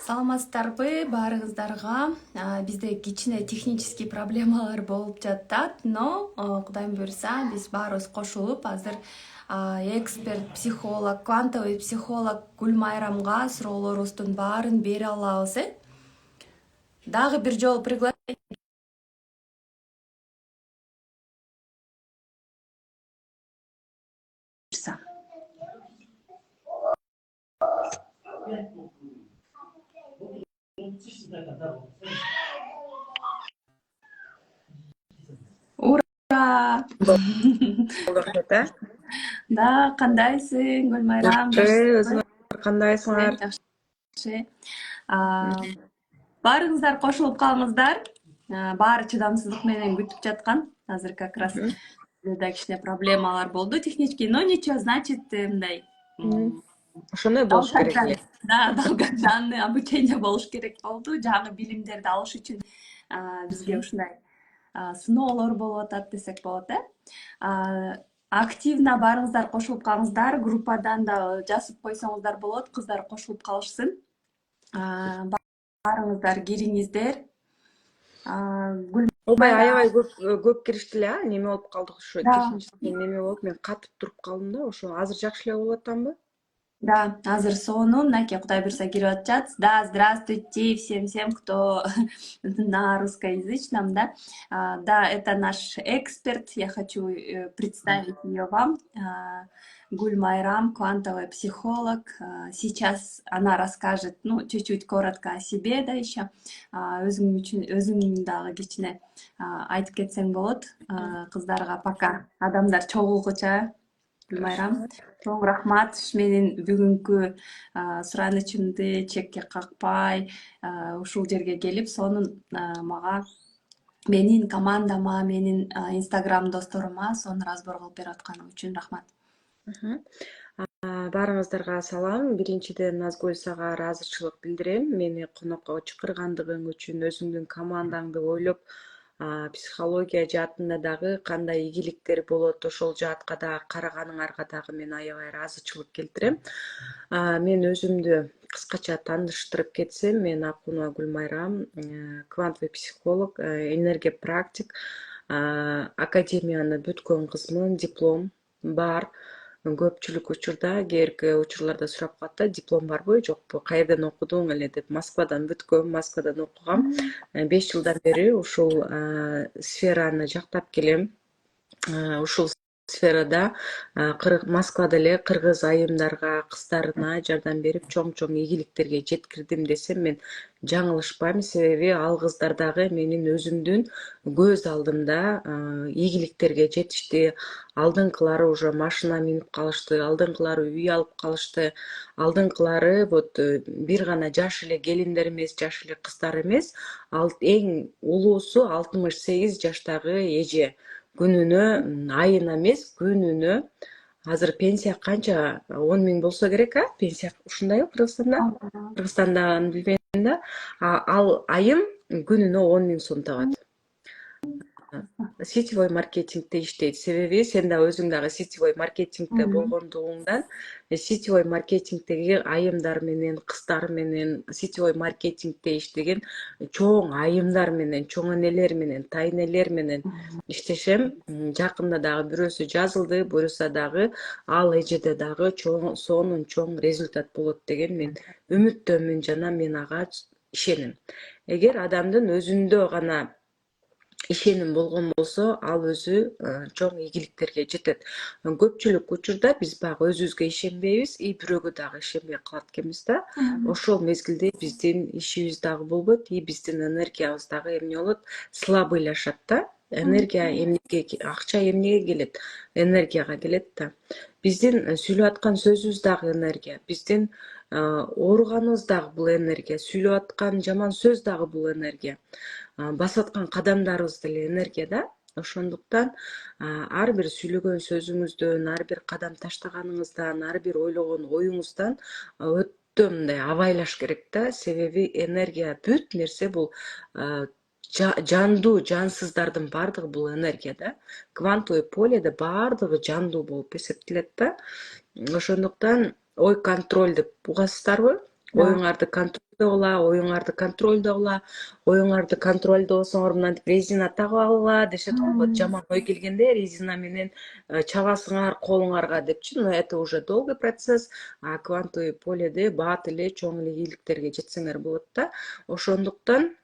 Саламатсыздарбы баарыңыздарга. Бизде кичине технический проблемалар болуп жатат, но Кудайым буйруса биз баарыбыз кошулуп азыр эксперт, психолог, квантовый психолог Гүлмайрамга суроолорубуздун баарын бере алабыз. Дагы бир жолу приглашение. Ура! Рахмет. Да, кандайсың Гүлмайрам? Өзүңөр кандайсыңар? Жакшы. Баарыңыздар кошулуп калыңыздар. Баары чыдамсыздык менен күтүп жаткан. Азыр как раз да кичине проблемалар болду технический, но ничего, значит, мындай Ошондой болуш керек эле. Да, долгожданный обучение болуш керек болду. Жаңы билимдерди алыш үчүн бизге ушундай сыноолор болуп атат десек болот, Активно баарыңыздар кошулуп калыңыздар. Группадан да жазып койсоңуздар болот. Кыздар кошулуп калышсын. Баарыңыздар кириңиздер. Ойбай, аябай көп кириштиле, неме болуп калдык ушу. Технический неме болуп, мен катып туруп калдым да, ошо азыр жакшы эле болуп атамбы? Да, азыр сонун, мынакей Кудай буйруса кирип атышат. Да, здравствуйте всем, кто на русскоязычном, да. Да, это наш эксперт. Я хочу представить ее вам. Гүлмайрам, квантовый психолог. Сейчас она расскажет, чуть-чуть коротко о себе, да, еще. Өзүң дагы кичине айтып кетсең болот. Кыздарга пока адамдар чогулгуча. Гүлмайрам, чоң рахмат. Менин бүгүнкү суранычымды чекке какпай, ушул жерге келип, сонун мага, менин командама, менин Инстаграм досторума сонун разбор кылып берип атканың үчүн рахмат. Баарыңыздарга салам. Биринчиден Назгүл сага ыраазычылык билдирем. Мени конокко чакыргандыгың үчүн, өзүңдүн командаңды ойлоп, психология жаатында дагы кандай ийгиликтер болот, ошол жаатка да караганыңарга дагы мен аябай ыраазычылык келтирем. Мен өзүмдү кыскача тааныштырып кетсем, мен Акунова Гүлмайрам, квантовый психолог, энергия практик, академияны бүткөн кызмын, диплом бар. Көпчүлүк учурда, кээрки учурларда сурап калат да, диплом барбы, жокпу, кайерден окудуң эле деп. Москвадан бүткөм, Москвадан окугам. 5 жылдан бери ушул сфераны жактап келем. Ушул сферада Москвада эле кыргыз айымдарга, кыздарына жардам берип, чоң ийгиликтерге жеткирдим десем мен жаңылышпайм. Себеби ал кыздар дагы менин өзүмдүн көз алдымда ийгиликтерге жетишти. Алдыңкылары уже машина минип калышты, алдыңкылары үй алып калышты, алдыңкылары вот бир гана жаш эле келиндер эмес, жаш эле кыздар эмес, эң улуусу 68 жаштагы эже. Күнүнө, айына эмес, күнүнө. Азыр пенсия канча? 10 000 болсо керек, пенсия ушундайбы Кыргызстанда? Кыргызстанда билбейм да. Ал айым күнүнө 10 000 сом табат. Сетевой маркетингде иштейт. Себеби сен да өзүң дагы сетевой маркетингде болгондугуңдан, сетевой маркетингдеги айымдар менен, кыздар менен, сетевой маркетингде иштеген чоң айымдар менен, чоң энелер менен, тайнелер менен иштешем. Жакында дагы бирөөсү жазылды, буюрса дагы ал эжеде дагы сонун чоң результат болот деген мен үмүттөмүн жана мен ага ишенем. Эгер адамдын өзүндө гана ишеним болгон болсо, ал өзү чоң ийгиликтерге жетет. Көпчүлүк учурда биз багы өзүбүзгө ишенбейбиз, бирөөгө дагы ишенбей калат экенбиз да. Ошол мезгилде биздин ишибиз дагы болбойт, биздин энергиябыз дагы эмне болот, слабыйлашат да. Энергия эмнеге, акча эмнеге келет? Энергияга келет да. Биздин сүйлөп аткан сөзүбүз дагы энергия, биздин ооруганыбыз дагы бул энергия, сүйлөп аткан жаман сөз дагы бул энергия. Басып аткан кадамдарыбыз деле энергия да. Ошондуктан ар бир сүйлөгөн сөзүңүздөн, ар бир кадам таштаганыңыздан, ар бир ойлогон оюңуздан өтө мындай абайлаш керек да. Себеби энергия бүт нерсе бул жандуу, жансыздардын баардыгы бул энергия да. Квантовый поледе баардыгы жандуу болуп эсептелет да. Ошондуктан ой контроль деп угасыздарбы? оюңарды контролдогула, оюңарды контролдо болсоңор мынтип резина тагып алгыла дешет го. Вот жаман ой келгенде резина менен чабасыңар колуңарга депчи. Но это уже долгий процесс. А квантовый поледе бат эле чоң эле ийгиликтерге жетсеңер болот да. Ошондуктан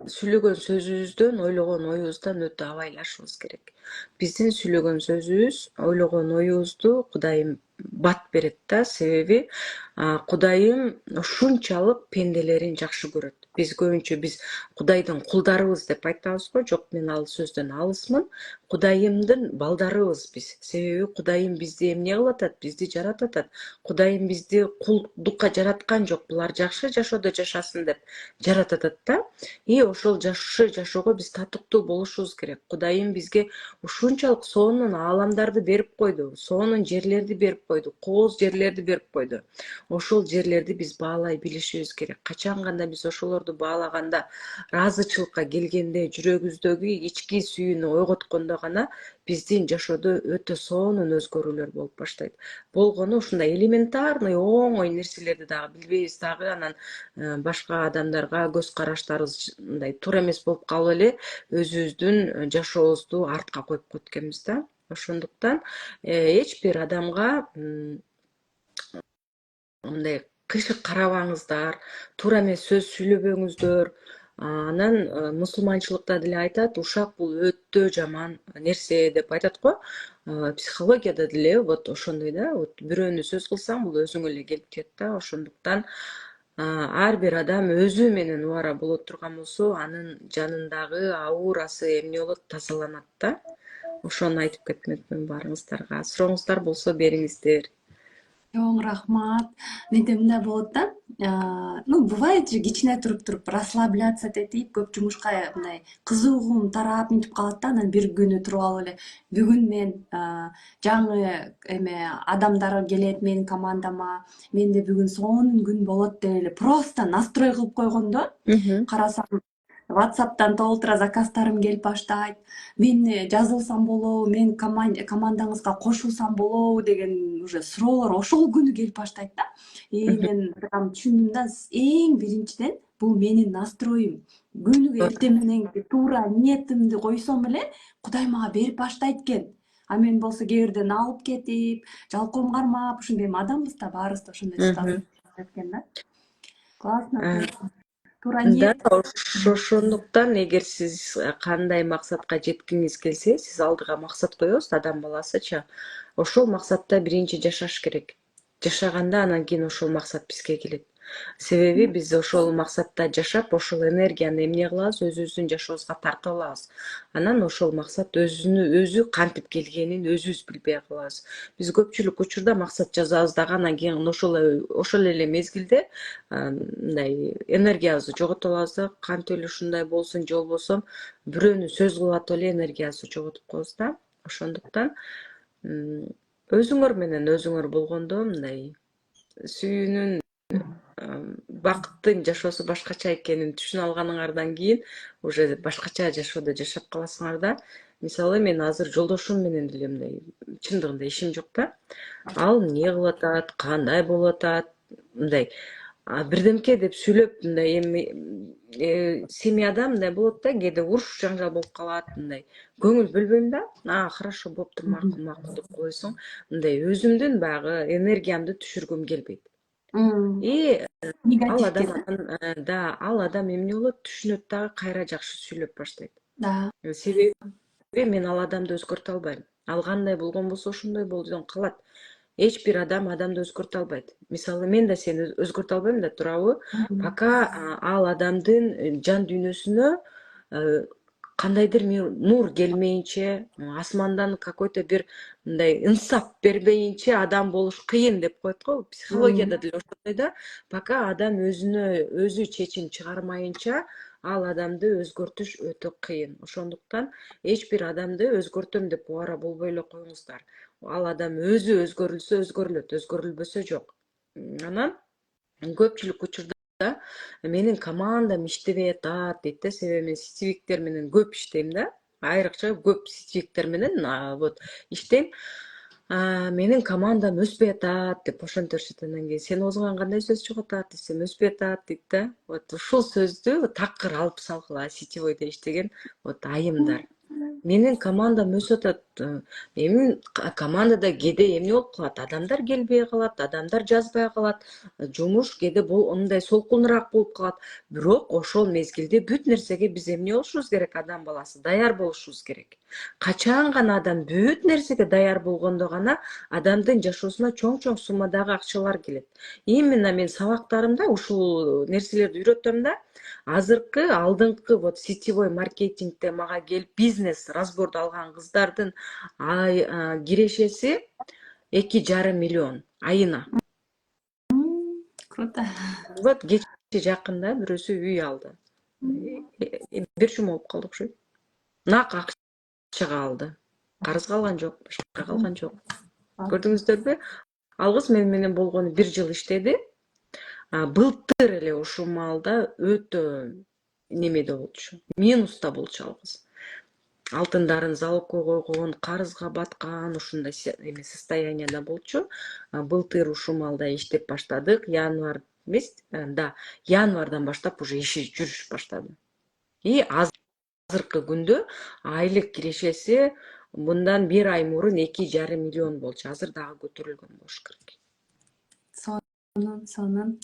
сүйлөгөн сөзүбүздөн, ойлогон оюбуздан өтө абайлашыбыз керек. Биздин сүйлөгөн сөзүбүз, ойлогон оюбузду Кудайым бат берет да, себеби Кудайым ушунчалык пенделерин жакшы көрөт. Биз көбүнчө Кудайдын кулдарыбыз деп айтабыз го. Жок, мен ал сөздөн алысмын. Кудайымдын балдарыбыз биз. Себеби Кудайым бизди эмне кылып атат? Бизди жаратып атат. Кудайым бизди кулдукка жараткан жок. Булар жакшы жашоодо жашасын деп жаратып атат да. И ошол жакшы жашоого биз татыктуу болушубуз керек. Кудайым бизге ушунчалык сонун ааламдарды берип койду. Сонун жерлерди берип койду. Кооз жерлерди берип койду. Ошол жерлерди биз баалай билишибиз керек. Качан гана биз ошолорду баалаганда, ыраазычылыкка келгенде, жүрөгүбүздөгү ички сүйүүнү ойготкондо гана биздин жашоодо өтө сонун өзгөрүүлөр болуп баштайт. Болгону ушундай элементарный оңой нерселерди дагы билбейбиз дагы, анан башка адамдарга көз караштарыбыз мындай туура эмес болуп калып эле өзүбүздүн жашообузду артка коюп кеткенбиз да. Ошондуктан эч бир адамга мындай кышык карабаңыздар, туура эмес сөз сүйлөбөңүздөр. Анан мусулманчылыкта деле айтат, ушак бул өтө жаман нерсе деп айтат го. Психологияда деле вот ошондой да, вот бирөөнү сөз кылсаң, бул өзүңө эле келип тиет да. Ошондуктан ар бир адам өзү менен убара боло турган болсо, анын жанындагы аурасы эмне болот? Тазаланат да. Ошону айтып кетмекмин баарыңыздарга. Сурооңуздар болсо бериңиздер. Чоң рахмат. Менде мындай болот да. Ну, бывает же кичине туруп расслабляться этип, көп жумушка мындай кызыгуум тарап мынтип калат да. Анан бир күнү туруп алып эле бүгүн мен жаңы адамдар келет менин командама, менде бүгүн сонун күн болот деп эле просто настрой кылып койгондо, карасам WhatsApp'тан толтура заказдарым келип баштайт. Мен жазылсам болобу, мен командаңызга кошулсам болобу деген уже суроолор ошол күнү келип баштайт да. И мен прям түшүндүм да, эң биринчиден бул менин настроюм. Күнүгө эртең менен туура ниетимди койсом эле Кудай мага берип баштайт экен. А мен болсо кээ бирден алып кетип, жалкоом кармап, ушундай эми адамбыз да, баарыбыз да ошондой ситуация экен да. Классно. Туура Да, ниет. ошондуктан эгер сиз кандай максатка жеткиңиз келсе, сиз алдыга максат коесуз, адам баласычы. Ошол максатта биринчи жашаш керек. Жашаганда анан кийин ошол максат бизге келет. Себеби биз ошол максатта жашап, ошол энергияны эмне кылабыз? Өзүбүздүн жашообузга тартып алабыз. Анан ошол максат өзү кантип келгенин өзүбүз билбей калабыз. Биз көпчүлүк учурда максат жазабыз дагы, анан кийин ошол эле мезгилде мындай энергиябызды жоготуп алабыз да, кантип эле ушундай болсун же болбосо бирөөнү сөз кылып атып эле энергиябызды жоготуп коебуз да. Ошондуктан өзүңөр менен өзүңөр болгондо мындай сүйүүнүн, бакыттын жашоосу башкача экенин түшүнүп алганыңардан кийин уже башкача жашоодо жашап каласыңар да. Мисалы мен азыр жолдошум менен деле мындай чындыгында ишим жок да. Ал эмне кылып атат, кандай болуп атат, мындай бирдемке деп сүйлөп, мындай эми семьяда мындай болот да, кээде уруш жаңжал болуп калат, мындай көңүл бөлбөйм да. Хорошо, болуптур, макул деп койсоң, мындай өзүмдүн баягы энергиямды түшүргүм келбейт. И ал адам эмне болот? Түшүнөт дагы, кайра жакшы сүйлөп баштайт. Да. Себеби мен ал адамды өзгөртө албайм. Ал кандай болгон болсо ошондой болуп калат. Эч бир адамды өзгөртө албайт. Мисалы, мен да сени өзгөртө албайм да, туурабы? Пока ал адамдын жан дүйнөсүнө кандайдыр нур келмейинче, асмандан какой-то бир мындай инсап бербейинче адам болуш кыйын деп коет го. Психологияда деле ошондой да. Пока адам өзү чечим чыгармайынча, ал адамды өзгөртүш өтө кыйын. Ошондуктан эч бир адамды өзгөртөм деп убара болбой эле коюңуздар. Ал адам өзү өзгөрүлсө өзгөрүлөт, өзгөрүлбөсө жок. Анан көпчүлүк учурда менин командам иштебей атат дейт да, себеби мен сетевиктер менен көп иштейм да. Айрыкча көп сетевиктер менен вот иштейм. Менин командам өспөй атат деп ошентип беришет. Анан кийин сен озгон кандай сөз чыгып атат десем өспөй атат дейт да. Вот ушул сөздү такыр алып салгыла сетевойдо иштеген вот айымдар. Менин командам өсүп атат. Менин командада кээде эмне болуп калат? Адамдар келбей калат, адамдар жазбай калат. Жумуш кээде мындай солкунураак болуп калат. Бирок ошол мезгилде бүт нерсеге биз эмне болушубуз керек? Адам баласы даяр болушубуз керек. Качан гана адам бүт нерсеге даяр болгондо гана адамдын жашоосуна чоң суммадагы акчалар келет. Именно мен сабактарымда ушул нерселерди үйрөтөм да. Азыркы алдыңкы вот сетевой маркетингде мага келип бизнес разборду алган кыздардын кирешеси 2,5 миллион айына. Круто. Вот кече жакында бирөөсү үй алды. Бир жума болуп калды окшойт. Нак акчага алды. Карызга алган жок, башка алган жок. Көрдүңүздөрбү? Ал кыз менен болгону 1 жыл иштеди. Былтыр эле ушул маалда өтө немеде болчу. Минуста болчу ал кыз. Алтындарын залогко койгон, карызга баткан, ушундай эме состоянияда болчу. Былтыр ушул маалда иштеп баштадык. Январь эмес, да, январдан баштап уже иши жүрүшүп баштады. И азыркы күндө айлык кирешеси мындан 1 ай мурун 2,5 миллион болчу. Азыр дагы көтөрүлгөн болуш керек. Сонун.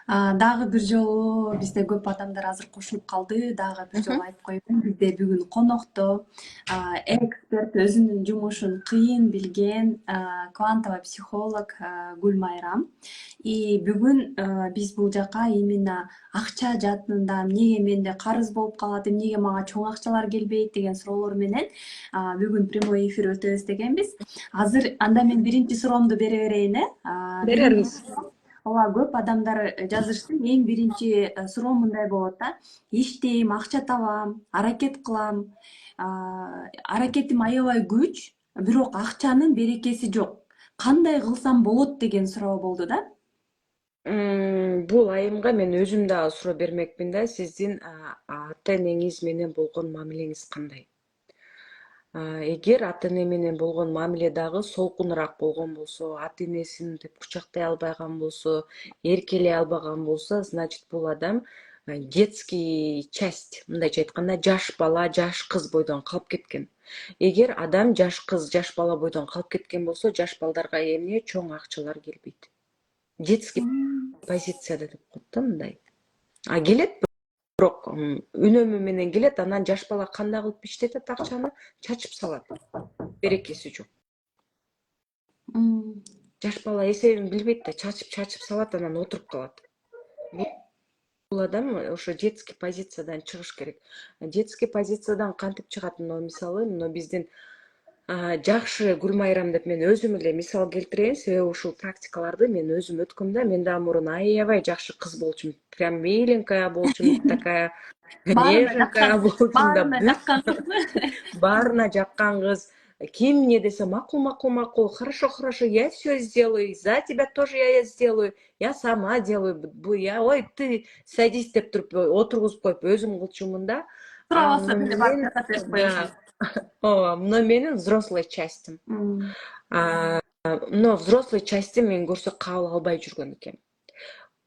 Дагы бир жолу бизде көп адамдар азыр кошулуп калды. Дагы бир жолу айтып коеюн. Бизде бүгүн конокто эксперт, өзүнүн жумушун кыйын билген квантовый психолог Гүлмайрам. И бүгүн биз бул жака именно акча жаатында эмнеге менде карыз болуп калат, эмнеге мага чоң акчалар келбейт деген суроолор менен бүгүн прямой эфир өтөбүз дегенбиз. Азыр анда мен биринчи суроомду бере берейин, Берербиз. Ооба, көп адамдар жазышты. Эң биринчи суроо мындай болот да. Иштейм, акча табам, аракет кылам. Аракетим аябай күч, бирок акчанын берекеси жок. Кандай кылсам болот деген суроо болду да. Бул айымга мен өзүм дагы суроо бермекмин да. Сиздин ата энеңиз менен болгон мамилеңиз кандай? Эгер ата эне менен болгон мамиле дагы солкунураак болгон болсо, ата энесин деп кучактай албаган болсо, эркелей албаган болсо, значит бул адам детский часть, мындайча айтканда, жаш бала, жаш кыз бойдон калып кеткен. Эгер адам жаш кыз, жаш бала бойдон калып кеткен болсо, жаш балдарга эмне чоң акчалар келбейт. Детский позицияда деп коет да мындай. Келет, бирок үнөмү менен келет, анан жаш бала кандай кылып иштетет акчаны? Чачып салат. Берекеси жок. Жаш бала эсебин билбейт да, чачып салат, анан отуруп калат. Бул адам ошо детский позициядан чыгыш керек. Детский позициядан кантип чыгат? Мисалы, биздин жакшы Гүлмайрам деп мен өзүм эле мисал келтирейин, себеби ушул практикаларды мен өзүм өткөм да. Мен дагы мурун аябай жакшы кыз болчумун. Прям миленькая болчумун, такая нежненькая болчумун да. Баарына жаккан кыз. Ким эмне десе макул, хорошо, я все сделаю, за тебя тоже я сделаю, я сама делаю, ой, ты садись деп туруп отургузуп коюп өзүм кылчумун да. Сурабаса деле барып жатат берип коюшат. Ооба, мына менин взрослый частьым. Но взрослый частьти мен көрсө кабыл албай жүргөн экенмин.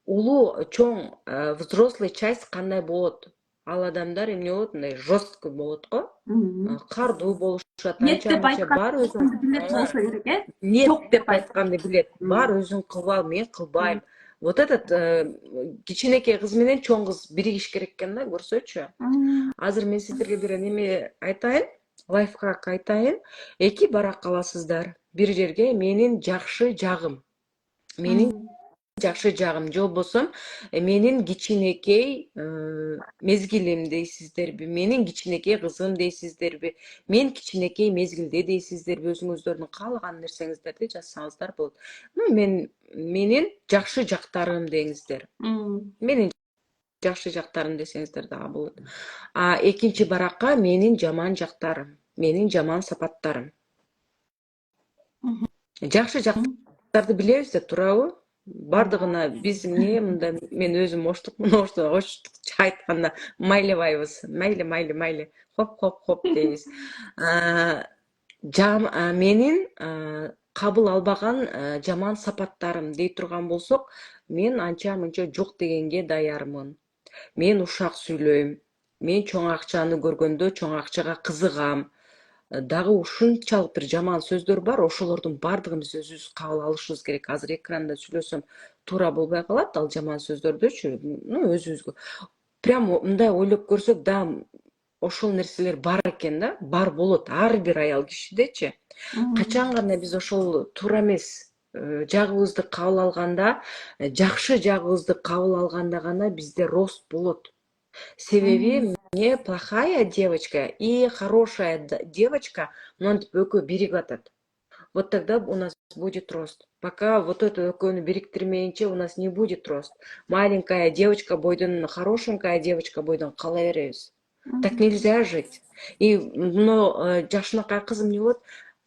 Улуу, чоң взрослый часть кандай болот? Ал адамдар эмне болот? Мындай жесткий болот го. Кардуу болушат, анча бар өзүң билет болсо керек, Нет деп айтканды билет. Бар өзүң кылып ал, мен кылбайм. Вот этот кичинекей кыз менен чоң кыз биригиш керек экен да, көрсөчү. Азыр мен сиздерге бир неме айтайын, лайфхак айтайын. Эки бара каласыздар бир жерге, менин жакшы жагым. Же болбосо менин кичинекей мезгилим дейсиздерби, менин кичинекей кызым дейсиздерби, мен кичинекей мезгилде дейсиздерби, өзүңүздөрдүн каалаган нерсеңиздерди жазсаңыздар болот. Менин жакшы жактарым деңиздер. Менин жакшы жактарым десеңиздер дагы болот. Экинчи баракка менин жаман жактарым, менин жаман сапаттарым. Жакшы жактарды билебиз да, туурабы? Бардыгына биз эмне мындай, мен өзүм оштукмун, оштукча айтканда майлебайбыз. Майли, хоп дейбиз. менин кабыл албаган жаман сапаттарым дей турган болсок, мен анча мынча жок дегенге даярмын. Мен ушак сүйлөйм. Мен чоң акчаны көргөндө чоң акчага кызыгам. Дагы ушунчалык бир жаман сөздөр бар, ошолордун баардыгын биз өзүбүз кабыл алышыбыз керек. Азыр экранда сүйлөсөм туура болбой калат ал жаман сөздөрдөчү. Ну, өзүбүзгө. Прям мындай ойлоп көрсөк, да ошол нерселер бар экен да, бар болот ар бир аял кишидечи. Качан гана биз ошол туура эмес жагыбызды кабыл алганда, жакшы жагыбызды кабыл алганда гана бизде рост болот. Себеби мне плохая девочка и хорошая девочка мынтип экөө бирип атат. Вот тогда у нас будет рост. Пока вот это экөөнү бириктирмейинче у нас не будет рост. Маленькая девочка бойдон, хорошенькая девочка бойдон кала беребиз. Так нельзя жить. И но жакшынакай кызым эмне болот?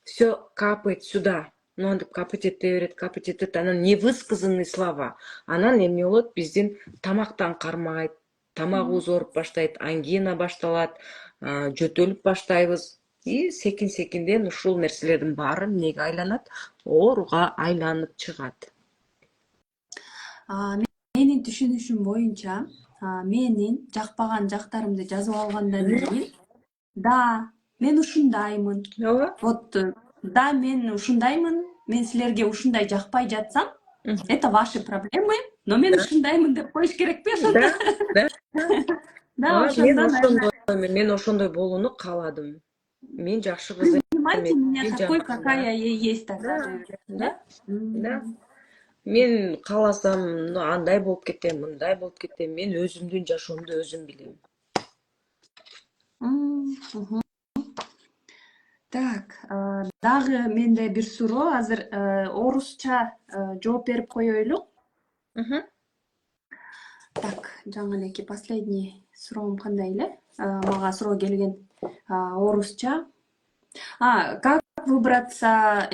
Все капает сюда. Ну, антип капать ете берет, анан невысказанные слова. Анан эмне болот? Биздин тамактан кармайт, тамагыбыз ооруп баштайт, ангина башталат, жөтөлүп баштайбыз. И секин-секинден ушул нерселердин баары эмнеге айланат? Ооруга айланып чыгат. Менин түшүнүшүм боюнча, менин жакпаган жактарымды жазып алгандан кийин, да, мен ушундаймын. Ооба. Вот, да, мен ушундаймын, мен силерге ушундай жакпай жатсам, это ваши проблемы, но мен ушундаймын деп коюш керекпи ошондо? Да. Да, ошондо, наверное, Мен ошондой болууну кааладым. Мен жакшы кыз принимайте меня мен такой, жаман, какая я есть тогда, да, наверное, да. Мен кааласам, андай болуп кетем, мындай болуп кетем. Мен өзүмдүн жашоомду өзүм билем. Так, дагы менде бир суроо, азыр орусча жооп берип коелу. Так, жаңы элеки последний суроом кандай эле? Мага суроо келген орусча. Как выбраться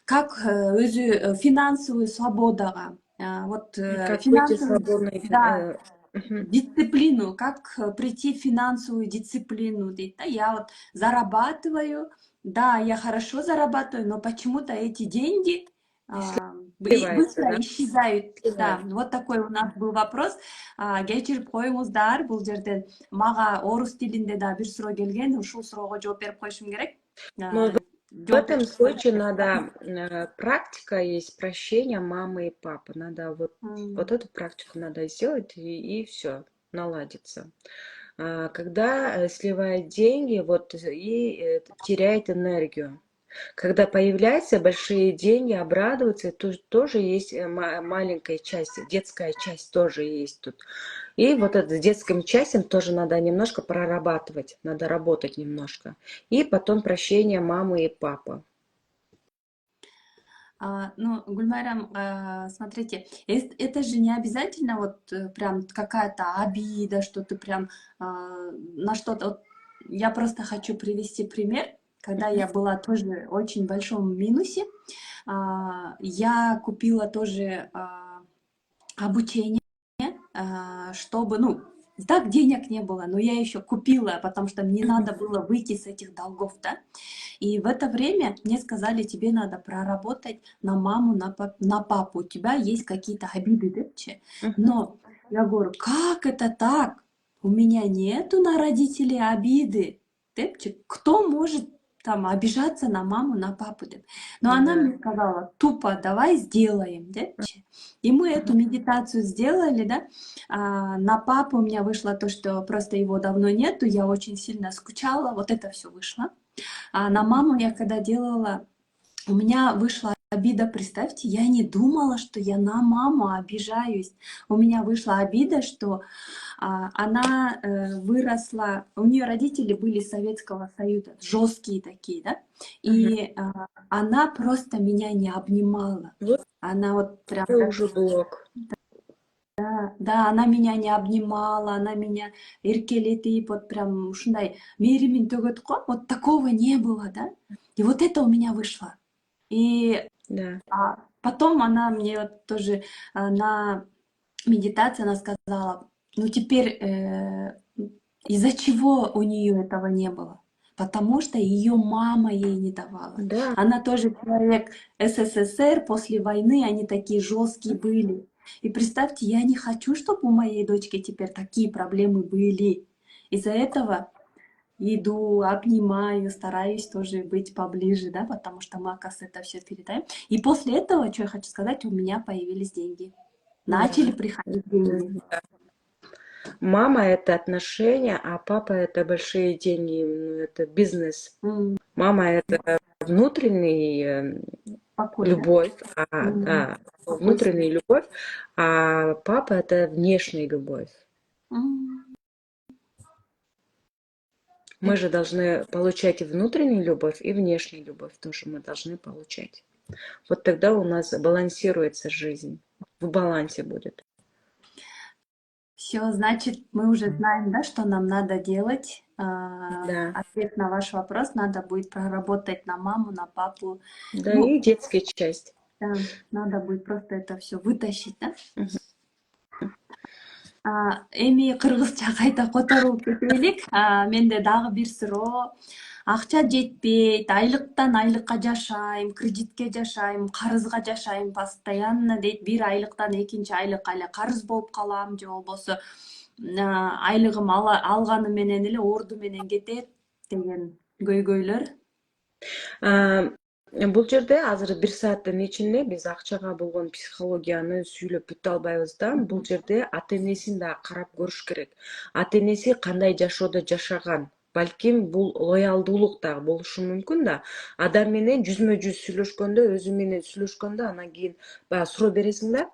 как өзү финансовый свободага, вот Как выйти финансовый, свободной, да, дисциплину, как прийти в финансовую дисциплину, дейт да. Я вот зарабатываю, да, я хорошо зарабатываю, но почему-то эти деньги сливается, быстро да? исчезают. Да, Сливается. вот такой у нас был вопрос. Кечирип коюңуздар, бул жерден мага орус тилинде да бир суроо келген, ушул суроого жооп берип коюшум керек. Но в этом случае надо, практика есть прощения мамы и папы. Надо вот эту практику надо сделать, и все, наладится. Когда сливает деньги, вот, и теряет энергию. Когда появляются большие деньги, обрадоваться, тоже есть маленькая часть, детская часть тоже есть тут. И вот это с детским частью тоже надо немножко прорабатывать, надо работать немножко. И потом прощение мамы и папы. Ну, Гульмайрам, смотрите, это же не обязательно вот прям какая-то обида, что ты прям на что-то... Вот, я просто хочу привести пример. Когда я была тоже в очень большом минусе, я купила тоже обучение, чтобы, ну, так денег не было, но я еще купила, потому что мне надо было выйти с этих долгов, да. И в это время мне сказали, тебе надо проработать на маму, на папу, у тебя есть какие-то обиды, да? Но я говорю, как это так? У меня нету на родителей обиды. Кто может там обижаться на маму, на папу? Но она мне сказала, тупо давай сделаем, да? И мы эту медитацию сделали, да. На папу у меня вышло то, что просто его давно нету, я очень сильно скучала, вот это все вышло. А на маму я когда делала, у меня вышла обида, представьте, я не думала, что я на маму обижаюсь. У меня вышла обида, что она выросла, у нее родители были из Советского Союза, жесткие такие, да, и она просто меня не обнимала. Вот Она вот прям... уже блок. Да, она меня не обнимала, она меня эркелетип, вот прям ушундай мээримин төгөт го, вот такого не было, да. И вот это у меня вышло. И потом она мне вот тоже на медитации она сказала, ну теперь из-за чего у нее этого не было? потому что ее мама ей не давала. Да. Она тоже человек СССР, после войны они такие жесткие были. И представьте, я не хочу, чтобы у моей дочки теперь такие проблемы были. Из-за этого иду, обнимаю, стараюсь тоже быть поближе, да, потому что мы, оказывается, это все передаем. И после этого, что я хочу сказать, у меня появились деньги. Начали приходить деньги. Мама — это отношения, а папа — это большие деньги, это бизнес. М, Мама — это внутренний Покой, да? любовь, М, да, Спокойствие. внутренняя любовь, а папа — это внешняя любовь. М, Мы же должны получать и внутреннюю любовь, и внешнюю любовь тоже мы должны получать. Вот тогда у нас балансируется жизнь, в балансе будет. Все, значит, мы уже знаем, да, что нам надо делать. Да, Ответ на ваш вопрос надо будет проработать на маму, на папу. да, Ну, и детская часть. да, надо будет просто это все вытащить, да? Мгм. Эми кыргызча кайта которуп кетелик. Менде дагы бир суроо. Акча жетпейт, айлыктан айлыкка жашайм, кредитке жашайм, карызга жашайм постоянно дейт. Бир айлыктан экинчи айлыкка эле карыз болуп калам же болбосо айлыгым алганы менен эле орду менен кетет деген көйгөйлөр. Бул жерде азыр 1 сааттын ичинде биз акчага болгон психологияны сүйлөп бүтө албайбыз да. Бул жерде ата энесин да карап көрүш керек. Ата энеси кандай жашоодо жашаган. Балким бул лоялдуулук дагы болушу мүмкүн да. Адам менен жүзмө жүз сүйлөшкөндө, өзү менен сүйлөшкөндө анан кийин баягы суроо бересиң да.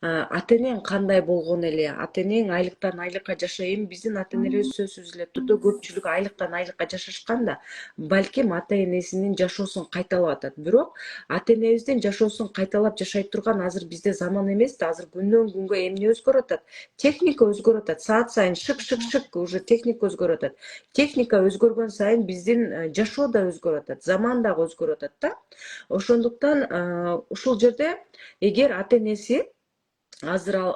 Ата энең кандай болгон эле, ата энең айлыктан айлыкка жашай, эми биздин ата энелерибиз сөзсүз эле түрдө көпчүлүгү айлыктан айлыкка жашашкан да, балким ата энесинин жашоосун кайталап атат. Бирок ата энебиздин жашоосун кайталап жашай турган азыр бизде заман эмес да, азыр күндөн күнгө эмне өзгөрүп атат? Техника өзгөрүп атат. Саат сайын шык уже техника өзгөрүп атат. Техника өзгөргөн сайын биздин жашоо да өзгөрүп атат, заман дагы өзгөрүп атат да. Ошондуктан ушул жерде эгер ата энеси азыр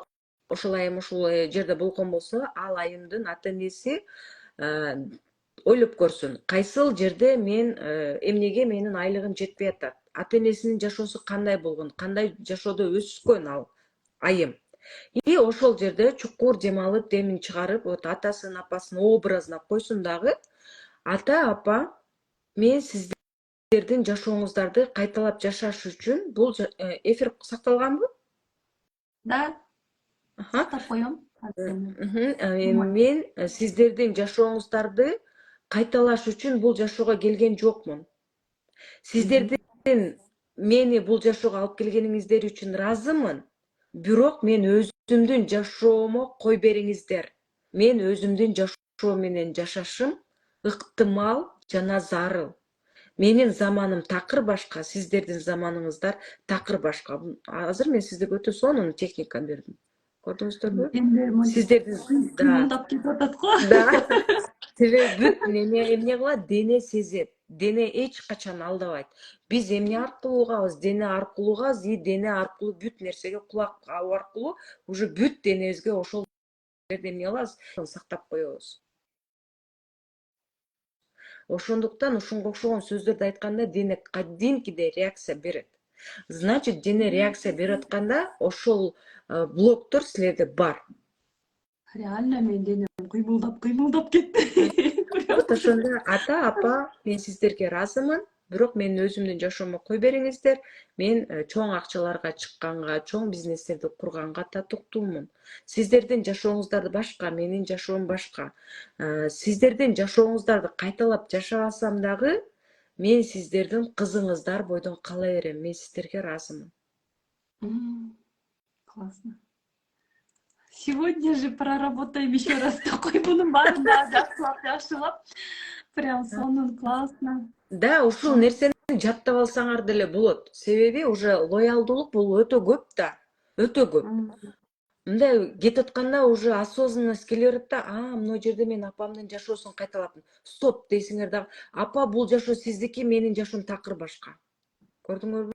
ошол айым ушул жерде болгон болсо, ал айымдын ата энеси ойлоп көрсүн, кайсыл жерде мен эмнеге менин айлыгым жетпей атат. Ата энесинин жашоосу кандай болгон, кандай жашоодо өскөн ал айым. И ошол жерде чукур дем алып, демин чыгарып, вот атасын, апасын образына койсун дагы. Ата, апа, мен сиздердин жашооңуздарды кайталап жашаш үчүн, бул эфир сакталганбы? Да, Аха. сактап коем. Мен сиздердин жашооңуздарды кайталаш үчүн бул жашоого келген жокмун. Сиздердин мени бул жашоого алып келгениңиздер үчүн ыраазымын. Бирок мен өзүмдүн жашоомо кой бериңиздер. Мен өзүмдүн жашоо менен жашашым ыктымал жана зарыл. Менин заманым такыр башка, сиздердин заманыңыздар такыр башка. Азыр мен сиздерге өтө сонун техника бердим. Көрдүңүздөрбү? Сиздердин кыймылдап кетип атат го. да. Себеби бүт эмне кылат? Дене сезет. Дене эч качан алдабайт. Биз эмне аркылуу угабыз? Дене аркылуу угабыз, и дене аркылуу бүт нерсеге кулак аркылуу уже бүт денебизге ошол эмне кылабыз? Сактап коебуз. Ошондуктан ушунга окшогон сөздөрдү айтканда дене кадимкидей реакция берет. Значит, дене реакция берип атканда ошол блоктор силерде бар. Реально менин денем кыймылдап кетти. Вот ошондо ата, апа, мен сиздерге ыраазымын. Бирок менин өзүмдүн жашоомо кой бериңиздер. Мен чоң акчаларга чыкканга, чоң бизнестерди курганга татыктуумун. Сиздердин жашооңуздар башка, менин жашоом башка. Сиздердин жашооңуздарды кайталап жашабасам дагы, мен сиздердин кызыңыздар бойдон кала берем. Мен сиздерге ыраазымын. Классно. Сегодня же проработаем еще раз такой bunun баарын да жакшылап. Прям сонун классно. Да, ушул нерсени жаттап алсаңар деле болот. Себеби уже лоялдуулук бул өтө көп да. Өтө көп. Мындай кетип атканда уже осознанность келе берет да, мына жерде мен апамдын жашоосун кайталапмын. Стоп дейсиңер дагы. Апа, бул жашоо сиздики, менин жашоом такыр башка. Көрдүңөрбү?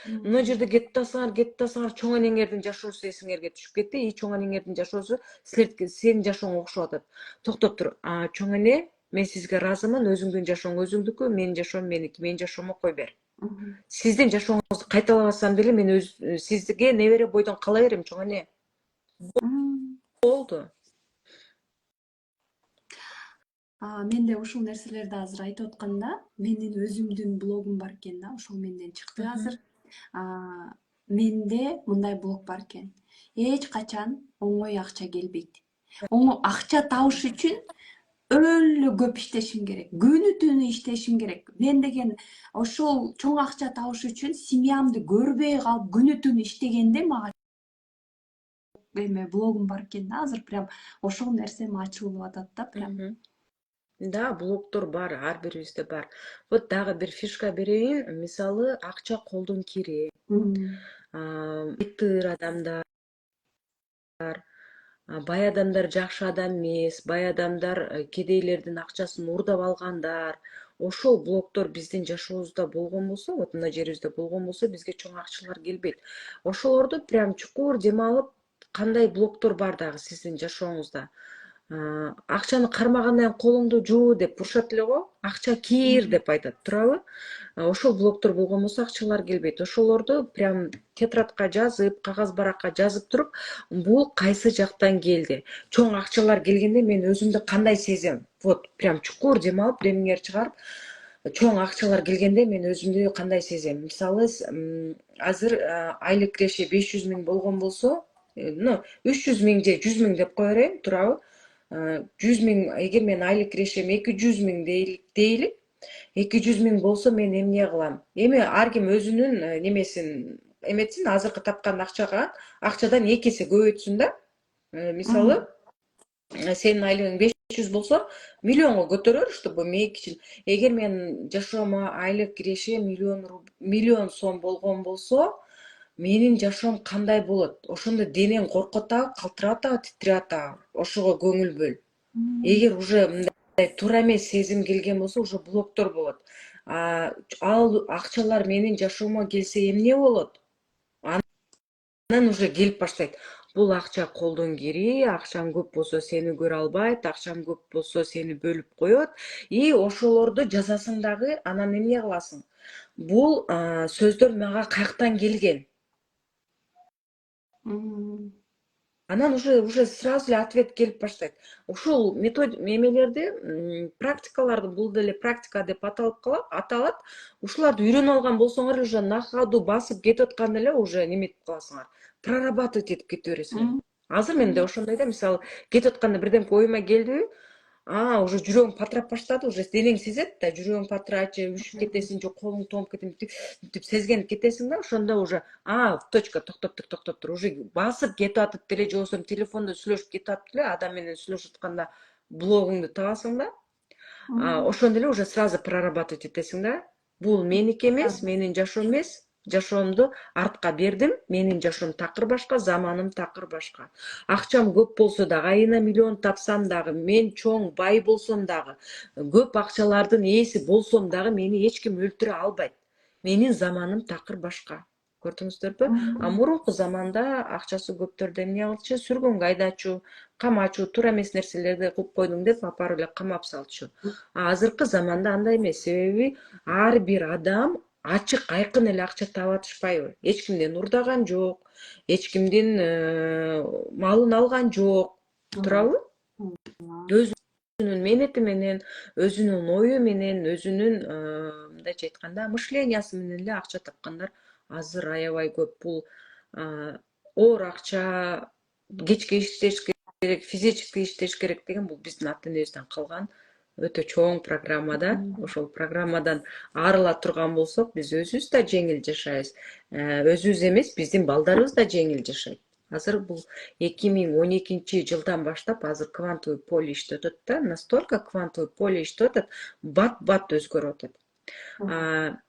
Мына жерде кетип атсаңар, чоң энеңердин жашоосу эсиңерге түшүп кетти, и чоң энеңердин жашоосу сенин жашооңо окшоп атат. Токтоп тур. Чоң эне Мен сизге ыраазымын, өзүңдүн жашооң өзүңдүкү, менин жашоом меники, менин жашоомо кой бер. Мгм. Сиздин жашооңузду кайталабасам деле мен сизге небере бойдон кала берем, чоң эне. М. Болду. Менде ушул нерселерди азыр айтып атканда, менин өзүмдүн блогум бар экен да, ошол менден чыкты азыр. Менде мындай блог бар экен. Эч качан оңой акча келбейт. Оңой акча табыш үчүн өлө көп иштешим керек. Күнү түнү иштешим керек. Мен деген ошол чоң акча табыш үчүн семьямды көрбөй калып күнү түнү иштегенде мага эме блогум бар экен да, азыр прям ошол нерсем ачылып атат да прям. Да, блогдор бар, ар бирибизде бар. Вот дагы бир фишка берейин. Мисалы, акча колдон кири. Мгм. Байтыр адамдар, бай адамдар жакшы адам эмес, бай адамдар кедейлердин акчасын уурдап алгандар. Ошол блогдор биздин жашообузда болгон болсо, вот мына жерибизде болгон болсо, бизге чоң акчалар келбейт. Ошолорду прям чукур дем алып, кандай блогдор бар дагы сиздин жашооңузда. Акчаны кармагандан колуңду жуу деп урушат эле го. Акча кир деп айтат, туурабы? Ошол блогдор болгон болсо акчалар келбейт. Ошолорду прям тетрадка жазып, кагаз баракка жазып туруп, бул кайсы жактан келди? Чоң акчалар келгенде мен өзүмдү кандай сезем? Вот прям чукур дем алып, премьер чыгарып, чоң акчалар келгенде мен өзүмдү кандай сезем? Мисалы, азыр айлык киреше 500 миң болгон болсо, 300 миң же 100 миң деп кое берейин, туурабы? 100 миң, эгер мен айлык кирешем 200 миң дейли, 200 миң болсо мен эмне кылам? Эми ар ким өзүнүн немесин эметсин, азыркы тапкан акчадан 2 эсе көбөйтсүн да. Мисалы, сенин айлыгың 500 болсо, миллионго көтөрөр, чтобы мейки. Эгер мен жашоомо айлык киреше миллион сом болгон болсо, менин жашоом кандай болот? Ошондо денең коркот атабы, калтырап атабы, титиреп атабы? Ошого көңүл бөл. Эгер уже мындай туура эмес сезим келген болсо, уже блоктор болот. Ал акчалар менин жашоомо келсе эмне болот? Анан уже келип баштайт. Бул акча колдон кири, акчаң көп болсо сени көрө албайт, акчаң көп болсо сени бөлүп коет. И ошолорду жазасың дагы, анан эмне кыласың? Бул сөздөр мага каяктан келген? Анан уже сразу эле ответ келип баштайт. Ушул эмелерди, практикаларды, бул деле практика деп аталат. Ушуларды үйрөнүп алган болсоңор уже на ходу басып кетип атканда эле уже неметип каласыңар. Прорабатывать этип кете бересиңер. Азыр менде ошондой да, мисалы, кетип атканда бирдемке оюма келдиби? Уже жүрөгүң патрап баштады, уже денең сезет да, жүрөгүң патрачы, үшүп кетесиң, же колуң тоңуп кетип сезген кетесиң да, ошондо уже точка, токтоп тур, уже басып кетип атып деле, же болбосо телефондо сүйлөшүп кетип атып деле, адам менен сүйлөшүп атканда блогуңду табасың да, ошондо эле уже сразу прорабатывать этесиң да. Бул меники эмес, менин жашоом эмес, жашоомду артка бердим, менин жашоом такыр башка, заманым такыр башка. Акчам көп болсо дагы, айына миллион тапсам дагы, мен чоң бай болсом дагы, көп акчалардын ээси болсом дагы мени эч ким өлтүрө албайт. Менин заманым такыр башка. Көрдүңүздөрбү? Мурунку заманда акчасы көптөрдү эмне кылчу? Сүргүнгө айдачу, камачу, туура эмес нерселерди кылып койдуң деп апарып эле камап салчу. Азыркы заманда андай эмес, себеби ар бир адам ачык айкын эле акча таап атышпайбы? Эч кимден урдаган жок, эч кимдин малын алган жок, туурабы? Өзүнүн менети менен, өзүнүн ою менен, өзүнүн мындайча айтканда мышлениясы менен эле акча тапкандар азыр аябай көп. Бул оор акча, кечке иштеш керек, физически иштеш керек деген бул биздин ата энебизден калган өтө чоң программа да. Ошол программадан арыла турган болсок, биз өзүбүз да жеңил жашайбыз. Өзүбүз эмес, биздин балдарыбыз да жеңил жашайт. Азыр бул 2012-жылдан баштап азыр квантовый поле иштеп атат да, настолько квантовый поле иштеп атат, бат өзгөрүп атат.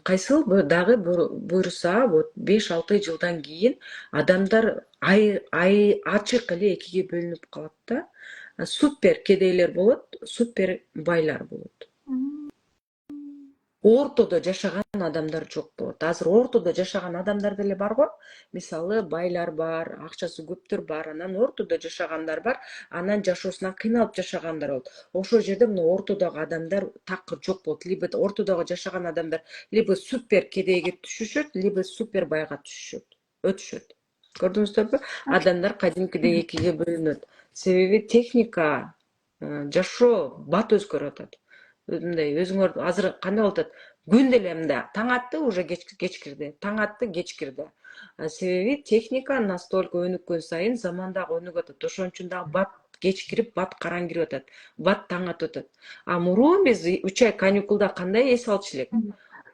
Кайсыл дагы буюрса, вот 5-6 жылдан кийин адамдар ачык эле экиге бөлүнүп калат да. Супер кедейлер болот, супер байлар болот. ортодо жашаган адамдар жок болот. Азыр ортодо жашаган адамдар деле бар го. Мисалы байлар бар, акчасы көптөр бар, анан ортодо жашагандар бар, анан жашоосунан кыйналып жашагандар болот. Ошол жерде мына ортодогу адамдар такыр жок болот. Либо ортодогу жашаган адамдар либо супер кедейге түшүшөт, либо супер байга түшүшөт, өтүшөт. Көрдүңүздөрбү? Адамдар кадимкидей экиге бөлүнөт. Себеби техника, жашоо бат өзгөрүп атат. Мындай өзүңөр азыр кандай болуп атат? Күн деле мындай таң атты, уже кеч кирди. Таң атты, кеч кирди. Себеби техника настолько өнүккөн сайын заман дагы өнүгүп атат. Ошон үчүн дагы бат кеч кирип, бат караң кирип атат. Бат таң атып атат. А мурун биз 3 ай каникулда кандай эс алчу элек?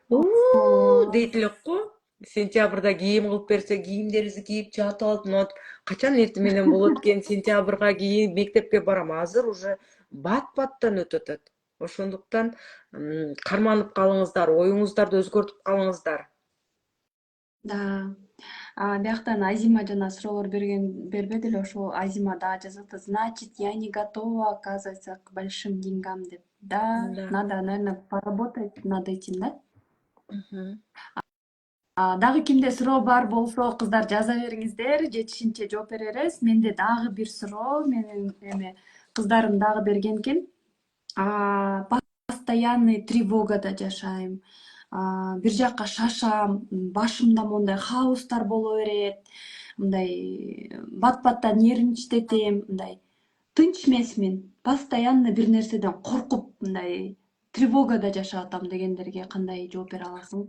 Дейт элек го. Сентябрда кийим кылып берсе, кийимдерибизди кийип жатып алып, вот качан эртең менен болот экен, сентябрга кийин мектепке барам. Азыр уже бат-баттан өтүп атат. Ошондуктан карманып калыңыздар, оюңуздарды өзгөртүп калыңыздар. Да. Бияктан Азима жана суроолор бербеди эле, ошо Азима дагы жазып атат. Значит, я не готова оказываться к большим деньгам деп. Да, Да. надо, наверное, поработать над этим, да? Мгм. Дагы кимде суроо бар болсо, кыздар жаза бериңиздер, жетишинче жооп беребиз. Менде дагы бир суроо, менин эме кыздарым дагы берген экен. Постоянный тревогада жашайм. Бир жакка шашам, башымда мондай хаостор боло берет. Мындай бат-баттан нервничтетем, мындай тынч эмесмин. Постоянно бир нерседен коркуп, мындай тревогада жашап атам дегендерге кандай жооп бере аласың?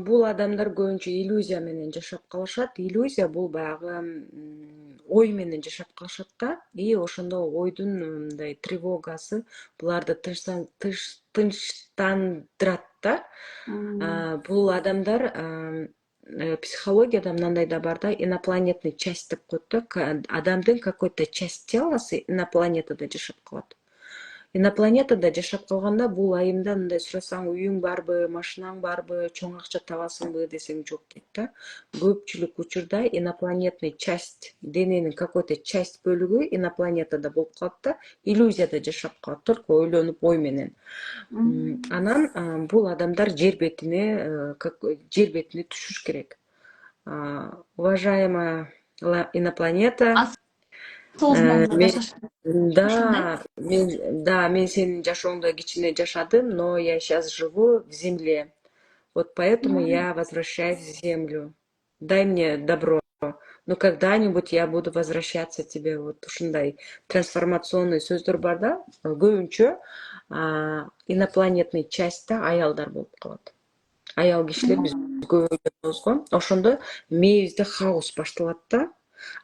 Бул адамдар көбүнчө иллюзия менен жашап калышат. Иллюзия бул баягы ой менен жашап калышат да. И ошондо ойдун мындай тревогасы буларды тынчтандырат да. Бул адамдар психологияда мындай да бар да, инопланетный часть деп коет да. Адамдын какой-то часть телосы инопланетада жашап калат. Инопланетада жашап калганда бул айымда мындай сурасаң, үйүң барбы, машинаң барбы, чоң акча табасыңбы десең жок дейт да. Көпчүлүк учурда инопланетный часть, дененин какой-то часть бөлүгү инопланетада болуп калат да, иллюзияда жашап калат, только ойлонуп ой менен. Анан бул адамдар жер бетине түшүш керек. Уважаемая инопланета, Осознанно жашаш ушундай? мен сенин жашооңдо кичине жашадым, но я сейчас живу в земле. Вот поэтому я возвращаюсь в землю. Дай мне добро. Но когда-нибудь я буду возвращаться к тебе. Вот ушундай трансформационный сөздөр бар да. Көбүнчө инопланетный частьта аялдар болуп калат. Аял кишилер биз көп ойлонобуз го. Ошондо мээбизде хаос башталат да.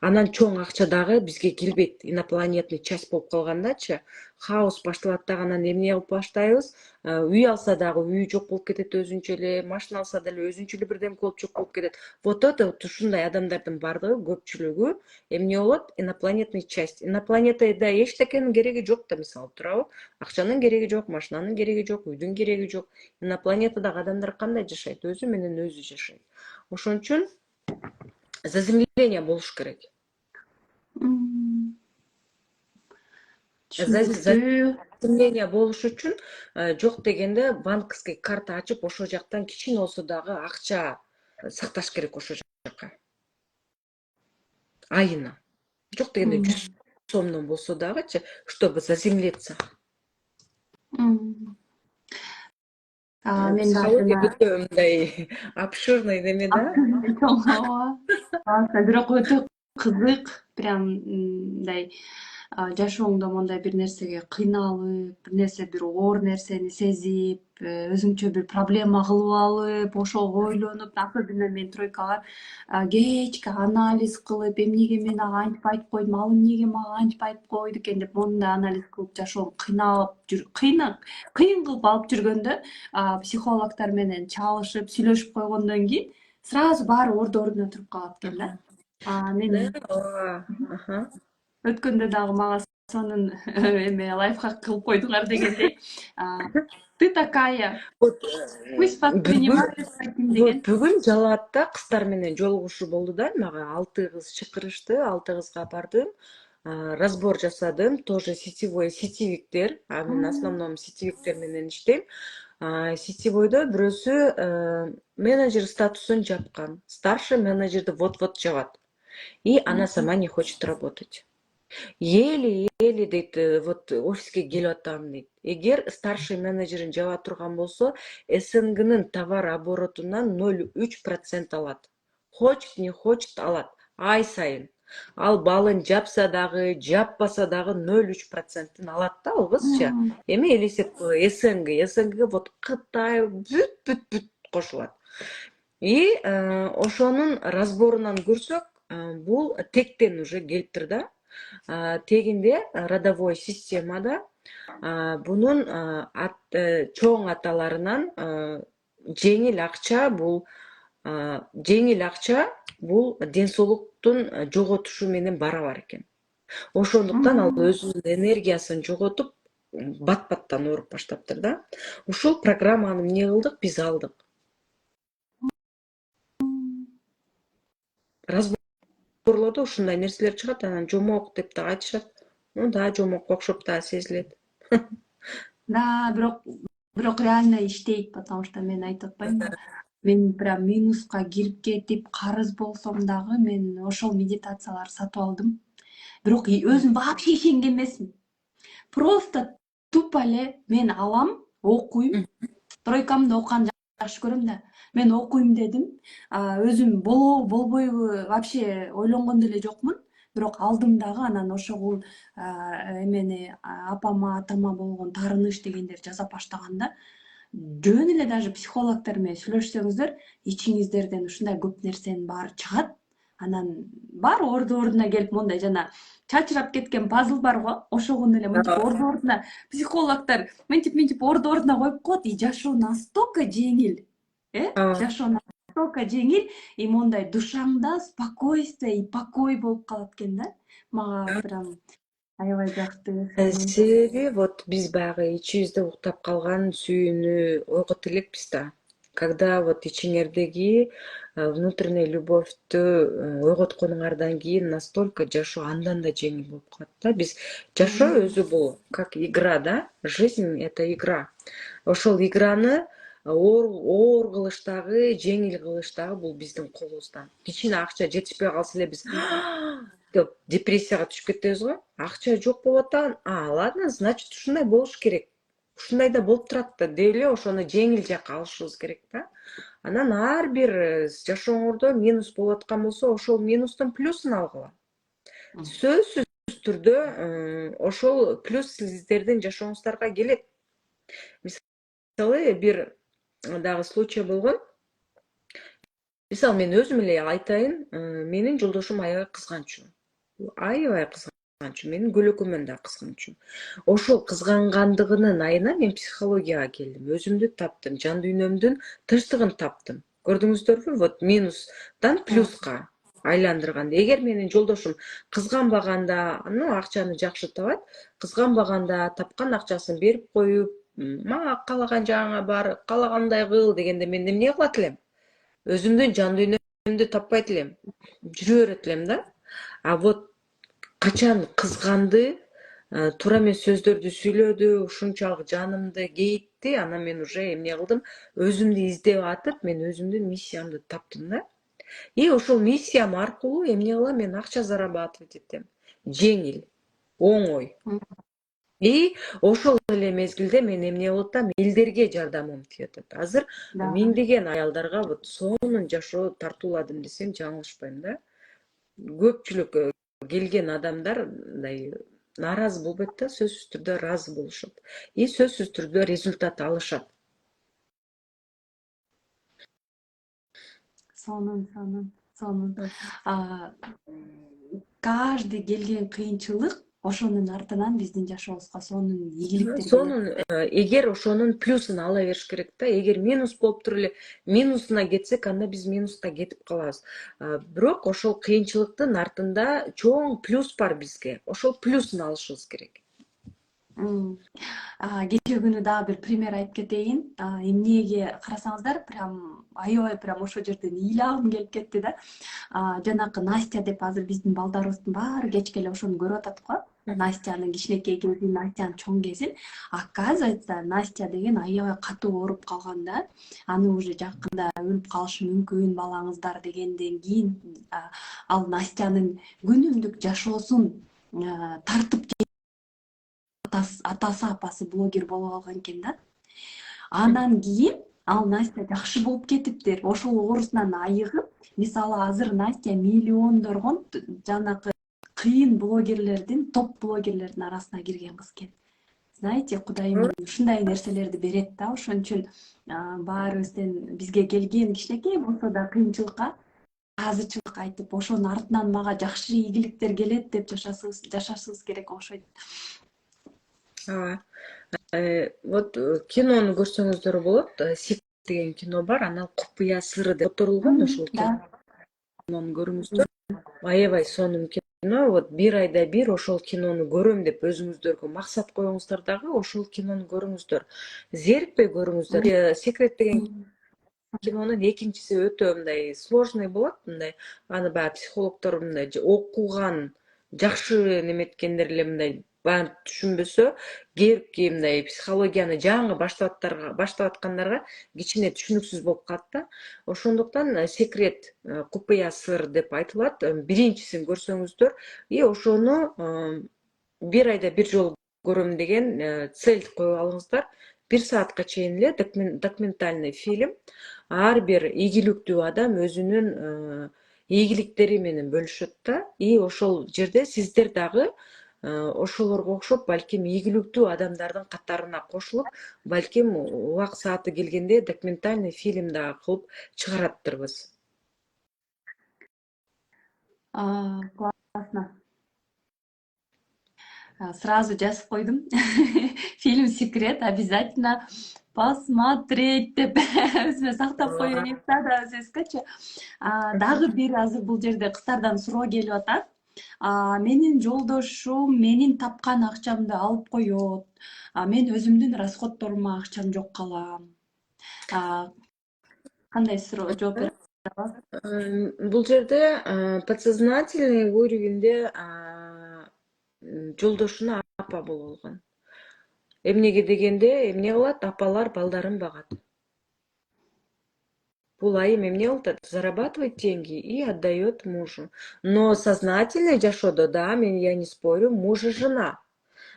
Анан чоң акча дагы бизге келбейт. Инопланетный часть болуп калгандачы, хаос башталат дагы. Анан эмне кылып баштайбыз? Үй алса дагы үй жок болуп кетет өзүнчө эле, машина алса деле өзүнчө эле бирдеме болуп жок болуп кетет. Вот это вот ушундай адамдардын бардыгы, көпчүлүгү эмне болот? Инопланетный часть. Инопланетада эчтекенин кереги жок да, мисалы, туурабы? Акчанын кереги жок, машинанын кереги жок, үйдүн кереги жок. Инопланетадагы адамдар кандай жашайт? Өзү менен өзү жашайт. Ошон үчүн заземление болуш керек. Түшүнүктүү. Заземление болуш үчүн жок дегенде банковский карта ачып, ошол жактан кичине болсо дагы акча сакташ керек ошол жакка. Айына. Жок дегенде 100 сомдон болсо дагычы, чтобы заземлиться. Психология өтө мындай обширный неме да. Бирок өтө кызык, прям мындай жашооңдо мондай бир нерсеге кыйналып, бир нерсе, бир оор нерсени сезип, өзүңчө бир проблема кылып алып, ошого ойлонуп, особенно мен тройкалар кечке анализ кылып, эмнеге мен ага антип айтып койдум, ал эмнеге мага антип айтып койду экен деп мондай анализ кылып жашоом кыйын кылып алып жүргөндө, психологдор менен чалышып, сүйлөшүп койгондон кийин сразу баары ордуна туруп калат экен да. Мен өткөндө дагы мага сонун эме лайфхак кылып койдуңар дегендей. Ты такая, пусть воспринимает таким деген. Бүгүн Жалаатта кыздар менен жолугушуу болду да. Мага 6 кыз чакырышты, 6 кызга бардым. Разбор жасадым, тоже сетевиктер. Мен основном сетевиктер менен иштейм. Сетевойдо бирөөсү менеджер статусун жапкан, старший менеджерди вот-вот жабат. И она сама не хочет работать. Еле дейт, вот офиске келип атам дейт. Эгер старший менеджерин жаба турган болсо, СНГнын товар оборотунан 0,3% алат. Хочет, не хочет алат. Ай сайын. Ал балын жапса дагы, жаппаса дагы 0,3%-ын алат да, албызчы. Эми элестеп СНГ вот Кытай бүт кошулат. И ошонун разборунан көрсөк, бул тектен уже келиптир да. Тегинде родовой системада бунун чоң аталарынан жеңил акча бул ден соолуктун жоготушу менен барабар экен. Ошондуктан ал өзүнүн энергиясын жоготуп бат-баттан ооруп баштаптыр да. Ушул программаны эмне кылдык, биз алдык. Разборлордо ушундай нерселер чыгат, анан жомок деп да айтышат. Ну да, жомок окшоп да сезилет. Да, бирок реально иштейт, потому что мен айтып атпаймынбы, мен прям минуска кирип кетип, карыз болсом дагы мен ошол медитацияларды сатып алдым. Бирок өзүм вообще ишенген эмесмин. Просто тупо эле мен алам, окуйм. Тройкамды окуганды жакшы көрөм да. Мен окуйм дедим. Өзүм болбойбу вообще ойлонгон деле жокмун. Бирок алдым дагы, анан ошол эмени апама, атама болгон таарыныч дегендер жасап баштаганда, жөн эле даже психологдор менен сүйлөшсөңүздөр, ичиңиздерден ушундай көп нерсенин баары чыгат. Анан баары ордуна келип, мондай жана чачырап кеткен пазл бар го, ошогон эле мынтип ордуна психологдор мынтип ордуна коюп коет. И жашоо настолько жеңил. Жашоо настолько жеңил, и мондай душаңда спокойствие и покой болуп калат экен да. Мага прям аябай жакты. Себеби вот биз баягы ичибизде уктап калган сүйүүнү ойгото элекпиз да. Когда вот ичиңердеги внутренняя любовьту ойготконуңардан кийин настолько жашоо андан да жеңил болуп калат да. Биз жашоо өзү бул как игра, да? Жизнь это игра. Ошол играны оор кылыштагы, жеңил кылыштагы бул биздин колубузда. Кичине акча жетишпей калса эле биз деп депрессияга түшүп кетебиз го. Акча жок болуп атат. Ладно, значит ушундай болуш керек. Ушундай да болуп турат да деп эле ошону жеңил жакка алышыбыз керек да. Анан ар бир жашооңордо минус болуп аткан болсо, ошол минустун плюсун алгыла. Сөзсүз түрдө ошол плюс сиздердин жашооңуздарга келет. Мисалы бир дагы случай болгон. Мисалы мен өзүм эле айтайын, менин жолдошум аябай кызганчу. Менин көлөкөмөн да кызганчу. Ошол кызгангандыгынын айына мен психологияга келдим. Өзүмдү таптым, жан дүйнөмдүн тынчтыгын таптым. Көрдүңүздөрбү? Вот минустан плюска айландырган. Эгер менин жолдошум кызганбаганда, акчаны жакшы табат, кызганбаганда тапкан акчасын берип коюп, мага каалаган жагыңа бар, каалагандай кыл дегенде мен эмне кылат элем? Өзүмдүн жан дүйнөмдү таппайт элем. Жүрө берет элем да. А вот качан кызганды, туура эмес сөздөрдү сүйлөдү, ушунчалык жанымды кейитти, анан мен уже эмне кылдым? Өзүмдү издеп атып, мен өзүмдүн миссиямды таптым да. И ошол миссиям аркылуу эмне кылам? Мен акча зарабатывать этем. Жеңил, оңой. И ошол эле мезгилде мен эмне болот да, элдерге жардамым тиет. Азыр миңдеген аялдарга вот сонун жашоо тартууладым десем жаңылышпайм да. Көпчүлүк келген адамдар мындай нааразы болбойт да, сөзсүз түрдө ыраазы болушат. И сөзсүз түрдө результат алышат. Сонун. Каждый келген кыйынчылык ошонун артынан биздин жашообузга сонун ийгиликтер келет. Эгер ошонун плюсун ала бериш керек да. Эгер минус болуп туруп эле минусуна кетсек, анда биз минуска кетип калабыз. Бирок ошол кыйынчылыктын артында чоң плюс бар бизге. Ошол плюсун алышыбыз керек. Кечээ күнү дагы бир пример айтып кетейин. Эмнеге карасаңыздар, прям аябай прям ошол жерден ыйлагым келип кетти да. Жанакы Настя деп азыр биздин балдарыбыздын баары кечке эле ошону көрүп атат го. Настянын кичинекей кезин, Настянын чоң кезин. Оказывается, Настя деген аябай катуу ооруп калган да. Аны уже жакында өлүп калышы мүмкүн балаңыздар дегенден кийин ал Настянын күнүмдүк жашоосун тартып атасы апасы блогер болуп алган экен да. Анан кийин ал Настя жакшы болуп кетиптир. Ошол оорусунан айыгып, мисалы азыр Настя миллиондоргон жанакы кыйын блогерлердин, топ блогерлердин арасына кирген кыз экен. Знаете, Кудайым ушундай нерселерди берет да, ошон үчүн баарыбыздын бизге келген кичинекей болсо да кыйынчылыкка азырчылык айтып, ошонун артынан мага жакшы ийгиликтер келет деп жашашыбыз керек окшойт. Ооба. Вот кинону көрсөңүздөр болот. Секрет деген кино бар. Анан Купуя сыры деп которулган ошол кинону көрүңүздөр. Аябай сонун кино. Вот бир айда бир ошол кинону көрөм деп өзүңүздөргө максат коюңуздар дагы ошол кинону көрүңүздөр. Зерикпей көрүңүздөр. Секрет деген кинонун экинчиси өтө мындай сложный болот, мындай аны баягы психологдор мындай окуган, жакшы неметкендер эле мындай баарын түшүнбөсө, кээпки мындай психологияны жаңы баштап аткандарга кичине түшүнүксүз болуп калат да. Ошондуктан секрет, купуя сыр деп айтылат. Биринчисин көрсөңүздөр, и ошону бир айда бир жолу көрөм деген цель коюп алыңыздар. 1 саатка чейин эле документальный фильм. Ар бир ийгиликтүү адам өзүнүн ийгиликтери менен бөлүшөт да. И ошол жерде сиздер дагы ошолорго окшоп балким ийгиликтүү адамдардын катарына кошулуп, балким убак сааты келгенде документальный фильм дагы кылып чыгараттырбыз. Классно. Сразу жазып койдум. Фильм «Секрет» обязательно посмотреть деп өзүмө сактап коеюн да өзүбүзгөчү. Дагы бир азыр бул жерде кыздардан суроо келип атат. Менин жолдошум менин тапкан акчамды алып коет. Мен өзүмдүн расходторума акчам жок калам. Кандай суроо жооп бере аласыз? Бул жерде подсознательный уровеньде жолдошуна апа болуп алган. Эмнеге дегенде, эмне кылат? Апалар балдарын багат. Бул айым эмне кылып атат? Зарабатывает деньги и отдает мужу. Но сознательный жашоодо, да, я не спорю, муж и жена.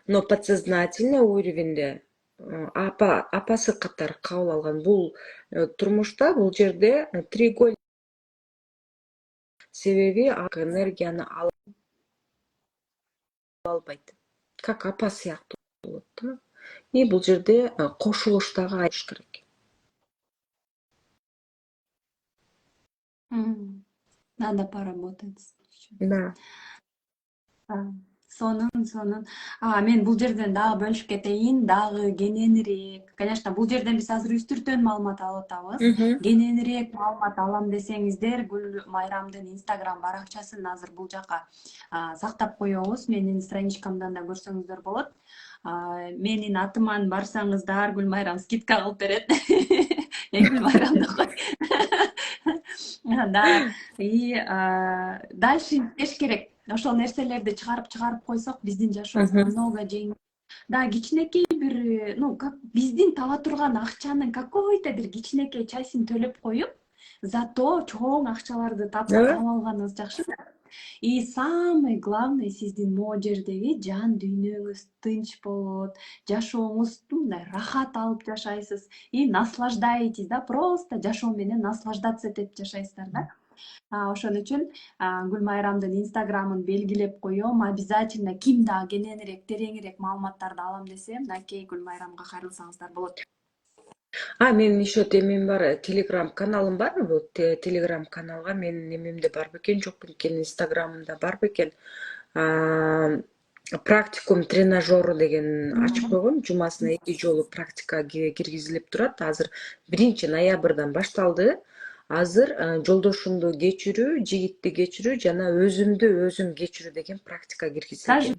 Но подсознательный уровеньде апасы катары кабыл алган. Бул турмушта бул жерде треугольник. Себеби энергияны албайт. Как апа сыяктуу болот да. И бул жерде кошулуштагы айтыш керек. Надо поработать. Да. Сонун. Мен бул жерден дагы бөлүшүп кетейин, дагы кененирээк. Конечно, бул жерден биз азыр үстүртөн маалымат алып атабыз. Кененирээк маалымат алам десеңиздер, Гүл Майрамдын Instagram баракчасын азыр бул жака сактап коебуз. Менин страничкамдан да көрсөңүздөр болот. Менин атыман барсаңыздар, Гүл Майрам скидка кылып берет. Гүл Майрамды кой. Да, и дальше иштеш керек. Ошол нерселерди чыгарып койсок, биздин жашообуз намного жеңил. Да, кичинекей бир, как биздин таба турган акчанын какой-то бир кичинекей частин төлөп коюп, зато чоң акчаларды таап алганыбыз жакшы. И самый главный, сиздин могу жердеги жан дүйнөңүз тынч болот, жашооңуз мындай рахат алып жашайсыз и наслаждаетесь, да, просто жашоо менен наслаждаться этип жашайсыздар да. Ошон үчүн Гүл Майрамдын Instagram'ын белгилеп коем. Обязательно ким дагы кененирээк, тереңирээк маалыматтарды алам десе, мынакей Гүл Майрамга кайрылсаңыздар болот. Менин еще темем бар, Telegram каналым бар. Вот Telegram каналга менин немемде бар бекен, жок бекен, Instagram'ымда бар бекен. Практикум тренажеру деген ачып койгом. Жумасына 2 жолу практика киргизилип турат. Азыр 1 ноябрдан башталды. Азыр жолдошумду кечирүү, жигитти кечирүү жана өзүмдү өзүм кечирүү деген практика киргизилген.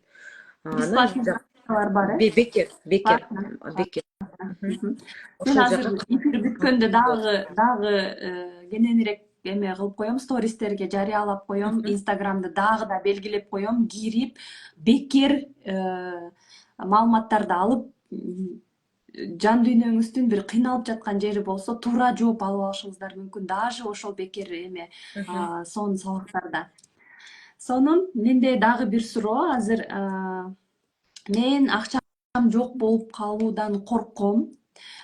Бесплатный бар, бекер. Мен азыр эфир бүткөндө дагы кененирээк эме кылып коем, стористерге жарыялап коем, Инстаграмды дагы да белгилеп коем, кирип бекер маалыматтарды алып, жан дүйнөңүздүн бир кыйналып жаткан жери болсо туура жооп алып алышыңыздар мүмкүн, даже ошол бекер эме сонун сабактарда. Сонун менде дагы бир суроо азыр. Мен акчам жок болуп калуудан корком.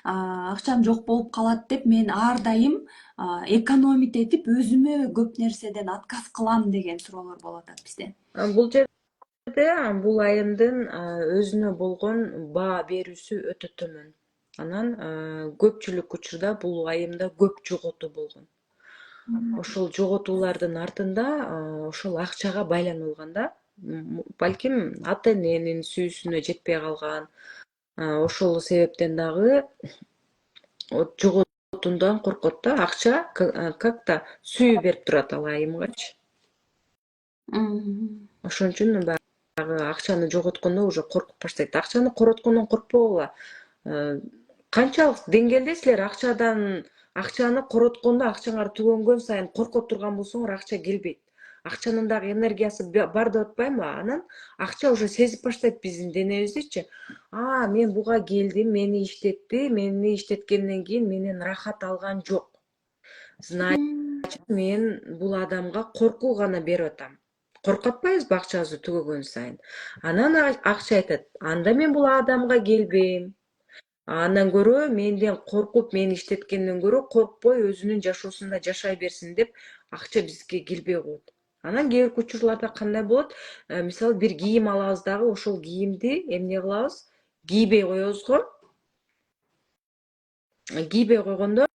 Акчам жок болуп калат деп мен ар дайым экономить этип өзүмө көп нерседен отказ кылам деген суроолор болуп атат бизде. Бул жерде бул айымдын өзүнө болгон баа берүүсү өтө төмөн. Анан көпчүлүк учурда бул айымда көп жоготуу болгон. Ошол жоготуулардын артында ошол акчага байланып алган да. Балким ата эненин сүйүүсүнө жетпей калган. Ошол себептен дагы жоготуудан коркот да. Акча как-то сүйүү берип турат ал айымгачы. Ошон үчүн баягы акчаны жоготкондо уже коркуп баштайт. Акчаны короткондон коркпогула. Канчалык деңгээлде силер акчаны короткондо, акчаңар түгөнгөн сайын корко турган болсоңор акча келбейт. Акчанын дагы энергиясы бар деп атпаймынбы? Анан акча уже сезип баштайт биздин денебиздичи. Мен буга келдим, мени иштеткенден кийин менен рахат алган жок. Значит, мен бул адамга коркуу гана берип атам. Коркуп атпайбызбы акчабызды түгөгөн сайын? Анан акча айтат, анда мен бул адамга келбейм. Андан көрө менден коркуп, мени иштеткенден көрө коркпой өзүнүн жашоосунда жашай берсин деп акча бизге келбей коет. Анан кээ бир учурларда кандай болот? Мисалы бир кийим алабыз дагы, ошол кийимди эмне кылабыз? Кийбей коебуз го. Кийбей койгондо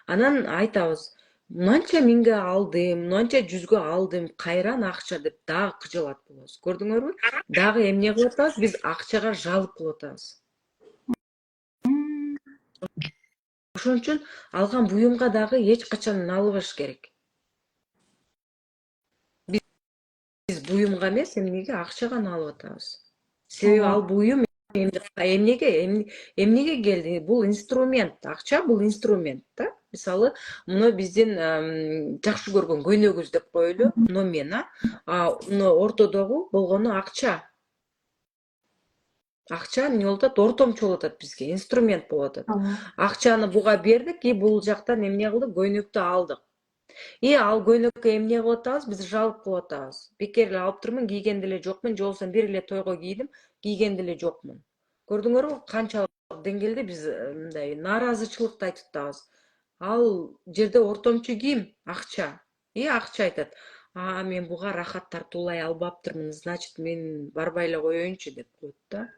анан айтабыз, мынанча миңге алдым, мынанча жүзгө алдым, кайран акча деп дагы кыжалат болобуз. Көрдүңөрбү? Дагы эмне кылып атабыз? Биз акчага жалып кылып атабыз. Ошон үчүн алган буюмга дагы эч качан налыбаш керек. Биз буюмга эмес, эмнеге акчага налып атабыз. Себеби ал буюм эмнеге келди? Бул инструмент, акча бул инструмент да. Мисалы, муну биздин жакшы көргөн көйнөгүбүз деп коелу, мен, муну ортодогу болгону акча. Акча эмне болуп атат? Ортомчу болуп атат бизге, инструмент болуп атат. Акчаны буга бердик, бул жактан эмне кылдык? Көйнөктү алдык. Ал көйнөккө эмне кылып атабыз? Биз жалып кылып атабыз. Бекер эле алып турмун, кийген деле жокмун, же болбосо бир эле тойго кийдим, кийген деле жокмун. Көрдүңөрбү, канчалык деңгээлде биз мындай нааразычылыкты айтып атабыз. Ал жерде ортомчу ким? Акча. Акча айтат, мен буга рахат тартуулай албаптырмын, значит, мен барбай эле коеюнчу деп коет да.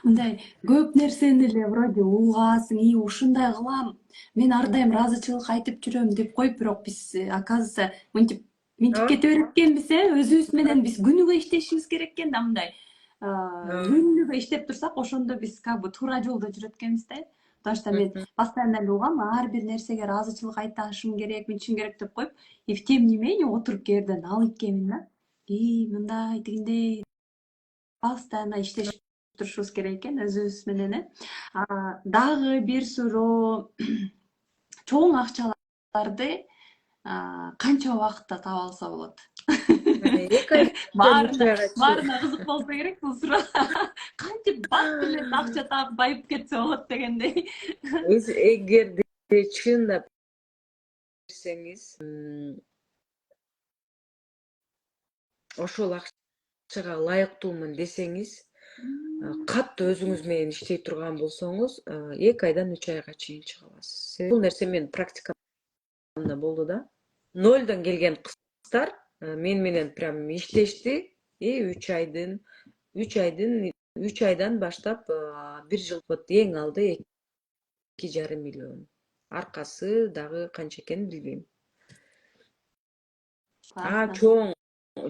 Мындай көп нерсени эле вроде угасың, ушундай кылам, мен ар дайым ыраазычылык айтып жүрөм деп коюп, бирок биз оказывается мынтип кете берет экенбиз, өзүбүз менен биз күнүгө иштешибиз керек экен да, мындай күнүгө иштеп турсак, ошондо биз как бы туура жолдо жүрөт экенбиз да. Потому что мен постоянно эле угам, ар бир нерсеге ыраазычылык айтышым керек, мынтишим керек деп коюп, и тем не менее отуруп кээ бирде налып экенмин да. Мындай тигиндей постоянно иштешип турушубуз керек экен өзүбүз менен. Дагы бир суроо, чоң акчаларды канча убакытта таба алса болот? Баарына кызык болсо керек бул суроо. Кантип бат эле акча таап байып кетсе болот дегендей. Эгерде чындап берсеңиз, ошол акчага ылайыктуумун десеңиз, катты өзүңүз менен иштей турган болсоңуз, 2 айдан 3 айга чейин чыга аласыз. Бул нерсе менин практикамда болду да. Нолдон келген кыздар мен менен прям иштешти, 3 айдан баштап 1 жыл, вот эң алды 2,5 миллион. Аркасы дагы канча экенин билбейм.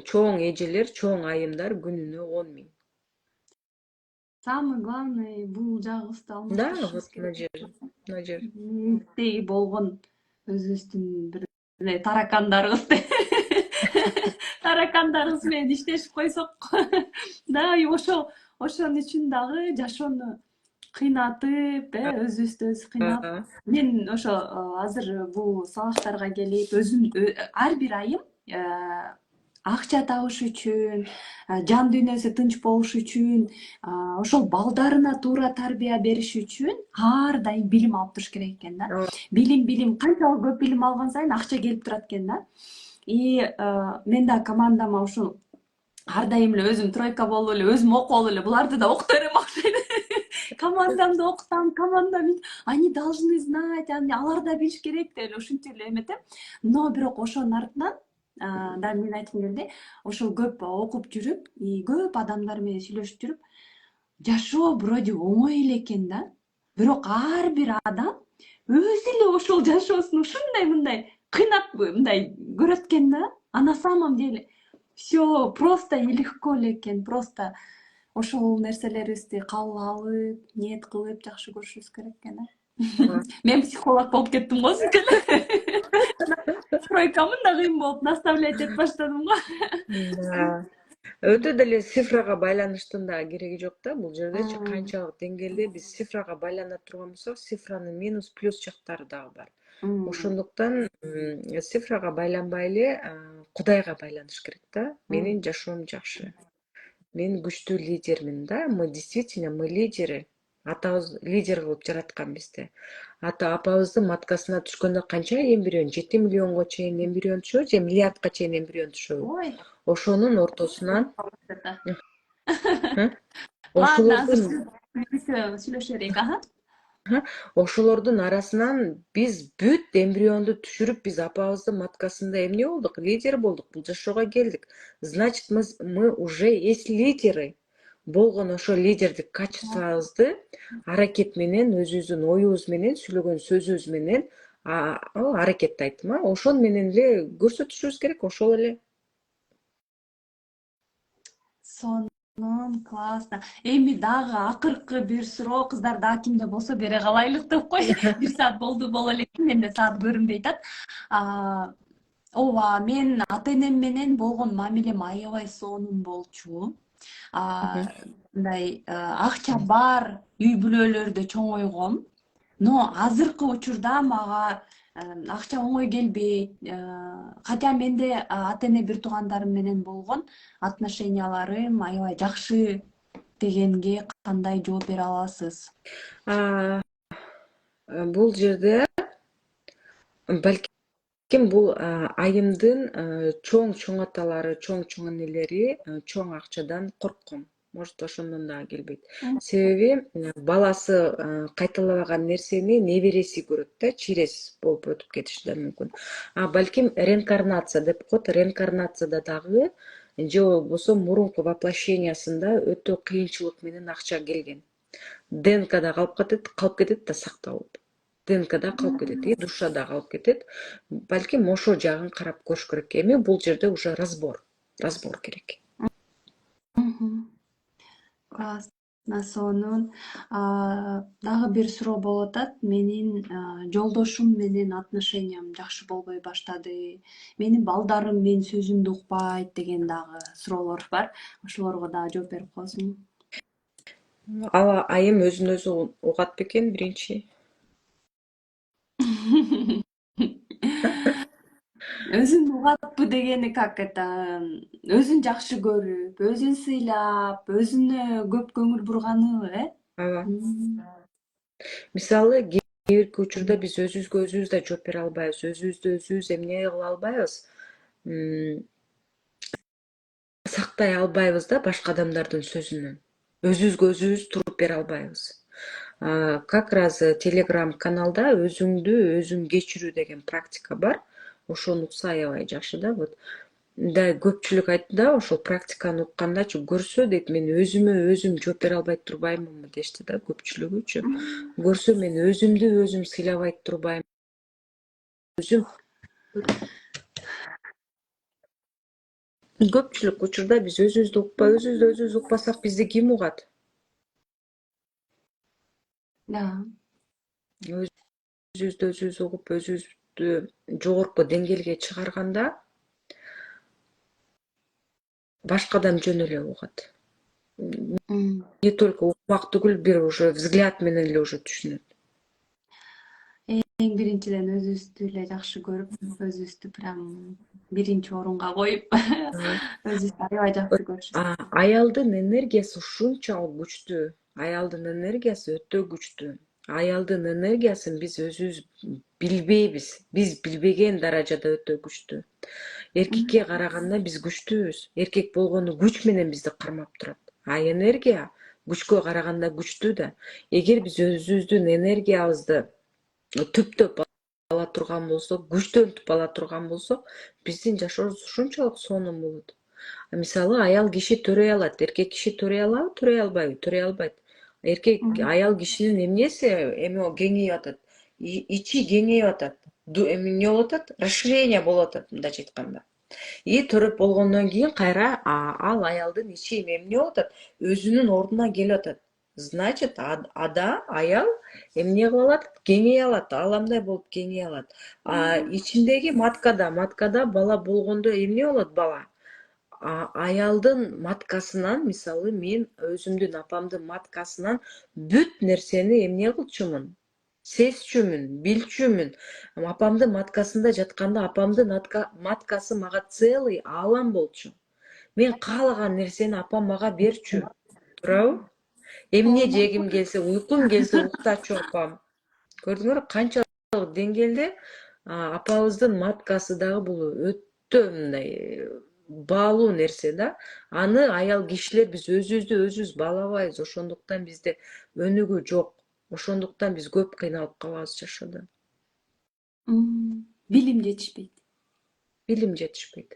Чоң эжелер, чоң айымдар күнүнө 10 миң. Самый главный бул жагыбызды алмаштырышыбыз керек. Мына жер. Теги болгон өзүбүздүн бир таракандарыбызды таракандарыбыз менен иштешип койсок да, ошон үчүн дагы жашоону кыйнатып, өзүбүздү өзүбүз кыйнап. Мен ошо азыр бул сабактарга келип ар бир айым акча табыш үчүн, жан дүйнөсү тынч болуш үчүн, ошол балдарына туура тарбия бериш үчүн ар дайым билим алып туруш керек экен да. Билим канчалык көп билим алган сайын акча келип турат экен да. И мен да командама ушул ар дайым эле өзүм тройка болуп эле, өзүм окуп алып эле буларды да окута берем окшойт. Командамды окутам, командам они должны знать, алар да билиш керек деп эле ушинтип эле эметем. Но бирок ошонун артынан да мен айткым келди, ошол көп окуп жүрүп, көп адамдар менен сүйлөшүп жүрүп, жашоо вроде оңой эле экен да. Бирок ар бир адам өзү эле ошол жашоосун ушундай мындай кыйнап мындай көрөт экен да. А на самом деле все просто и легко эле экен. Просто ошол нерселерибизди кабыл алып, ниет кылып жакшы көрүшүбүз керек экен да. Мен психолог болуп кеттим го сизге эле. Тройкамын да кыйын болуп наставлять этип баштадым го. Өтө деле цифрага байланыштын да кереги жок да. Бул жердечи канчалык деңгээлде биз цифрага байлана турган болсок, цифранын минус плюс жактары дагы бар. Ошондуктан цифрага байланбай эле Кудайга байланыш керек да. Менин жашоом жакшы. Мен күчтүү лидермин да. Мы лидеры. Атабыз лидер кылып жараткан бизди. Ата апабыздын маткасына түшкөндө канча эмбрион, 7 миллионго чейин эмбрион түшөбү же миллиардка чейин эмбрион түшөбү? Ой. Ошонун ортосунан Ладно, азыр сүйлөшө берейик, ошолордун арасынан биз бүт эмбрионду түшүрүп, биз апабыздын маткасында эмне болдук? Лидер болдук. Бул жашоого келдик. Значит, мы уже есть лидеры. Болгон ошо лидердик качествобузду аракет менен, өзүбүздүн оюбуз менен, сүйлөгөн сөзүбүз менен, аракетти айттым, ошон менен эле көрсөтүшүбүз керек, ошол эле. Сонун, классно. Эми дагы акыркы бир суроо, кыздар дагы кимде болсо бере калайлык деп кой. 1 саат болду боло элек, менде саат көрүнбөй атат. Ооба, мен ата энем менен болгон мамилем аябай сонун болчу. Мындай акча бар үй бүлөлөрдө чоңойгом. Но азыркы учурда мага акча оңой келбейт. Хотя менде ата эне бир туугандарым менен болгон отношенияларым аябай жакшы дегенге кандай жооп бере аласыз? Бул жерде балким бул айымдын чоң аталары, чоң энелери чоң акчадан корккон. Может, ошондон дагы келбейт. Себеби баласы кайталабаган нерсени небереси көрөт да, чирес болуп өтүп кетиши да мүмкүн. Балким реинкарнация деп коет. Реинкарнацияда дагы же болбосо мурунку воплощениясында өтө кыйынчылык менен акча келген. ДНКда калып кетет да сакталып. ДНКда калып кетет, и душада калып кетет. Балким ошол жагын карап көрүш керек. Эми бул жерде уже разбор керек. Классно, сонун. Дагы бир суроо болуп атат. Менин жолдошум менен отношениям жакшы болбой баштады. Менин балдарым менин сөзүмдү укпайт деген дагы суроолор бар. Ошолорго дагы жооп берип коесуңбу? Айым өзүн өзү угат бекен биринчи? Өзүн угатпы дегени как это? Өзүн жакшы көрүп, өзүн сыйлап, өзүнө көп көңүл бурганыбы, Ооба. Мисалы, кээ бирки учурда биз өзүбүзгө өзүбүз да жооп бере албайбыз, өзүбүздү өзүбүз эмне кыла албайбыз, сактай албайбыз да башка адамдардын сөзүнөн. Өзүбүзгө өзүбүз туруп бере албайбыз. Как раз Telegram каналда өзүңдү өзүң кечирүү деген практика бар. Ошону укса аябай жакшы да. Вот да көпчүлүк айтты да, ошол практиканы уккандачы көрсө дейт, мен өзүмө өзүм жооп бере албай турбаймынбы дешти да, көпчүлүгүчү. Көрсө мен өзүмдү өзүм сыйлабай турбайм. Көпчүлүк учурда биз өзүбүздү укпай, өзүбүздү укпасак бизди ким угат? Да. Өзүбүздү угуп, өзүбүздү жогорку деңгээлге чыгарганда башка адам жөн эле угат. не только укмак түгүл, бир уже взгляд менен эле уже түшүнөт. Эң биринчиден өзүбүздү эле жакшы көрүп, өзүбүздү прям биринчи орунга коюп, өзүбүздү аябай жакшы көрүшүбүз. Аялдын энергиясы ушунчалык күчтүү. Аялдын энергиясы өтө күчтүү. Аялдын энергиясын биз өзүбүз билбейбиз. Биз билбеген даражада өтө күчтүү. Эркекке караганда биз күчтүүбүз. Эркек болгону күч менен бизди кармап турат. А энергия күчкө караганда күчтүү да. Эгер биз өзүбүздүн энергиябызды түптөп ала турган болсок, күчтөнтүп ала турган болсок, биздин жашообуз ушунчалык сонун болот. Мисалы, аял киши төрөй алат, эркек киши төрөй алабы, төрөй албайбы? Төрөй албайт. Аял кишинин эмнеси эми кеңейип атат. Ичи кеңейип атат. Эмне болуп атат? Расширение болуп атат, мындайча айтканда. Төрөп болгондон кийин кайра ал аялдын ичи эмне болуп атат? Өзүнүн ордуна келип атат. Значит, аял эмне кыла алат? Кеңейе алат, ааламдай болуп кеңейе алат. Ичиндеги маткада бала болгондо эмне болот бала? Аялдын маткасынан, мисалы, мен өзүмдүн апамдын маткасынан бүт нерсени эмне кылчумун? Сезчүмүн, билчүмүн. Апамдын маткасында жатканда апамдын маткасы мага целый аалам болчу. Мен каалаган нерсени апам мага берчү. Туурабы? Эмне жегим келсе, уйкум келсе уктачу апам. Көрдүңөрбү, канчалык деңгээлде апабыздын маткасы дагы бул өтө мындай баалуу нерсе да. Аны аял кишилер биз өзүбүз баалабайбыз. Ошондуктан бизде өнүгүү жок. Ошондуктан биз көп кыйналып калабыз жашоодо. Билим жетишпейт. Билим жетишпейт.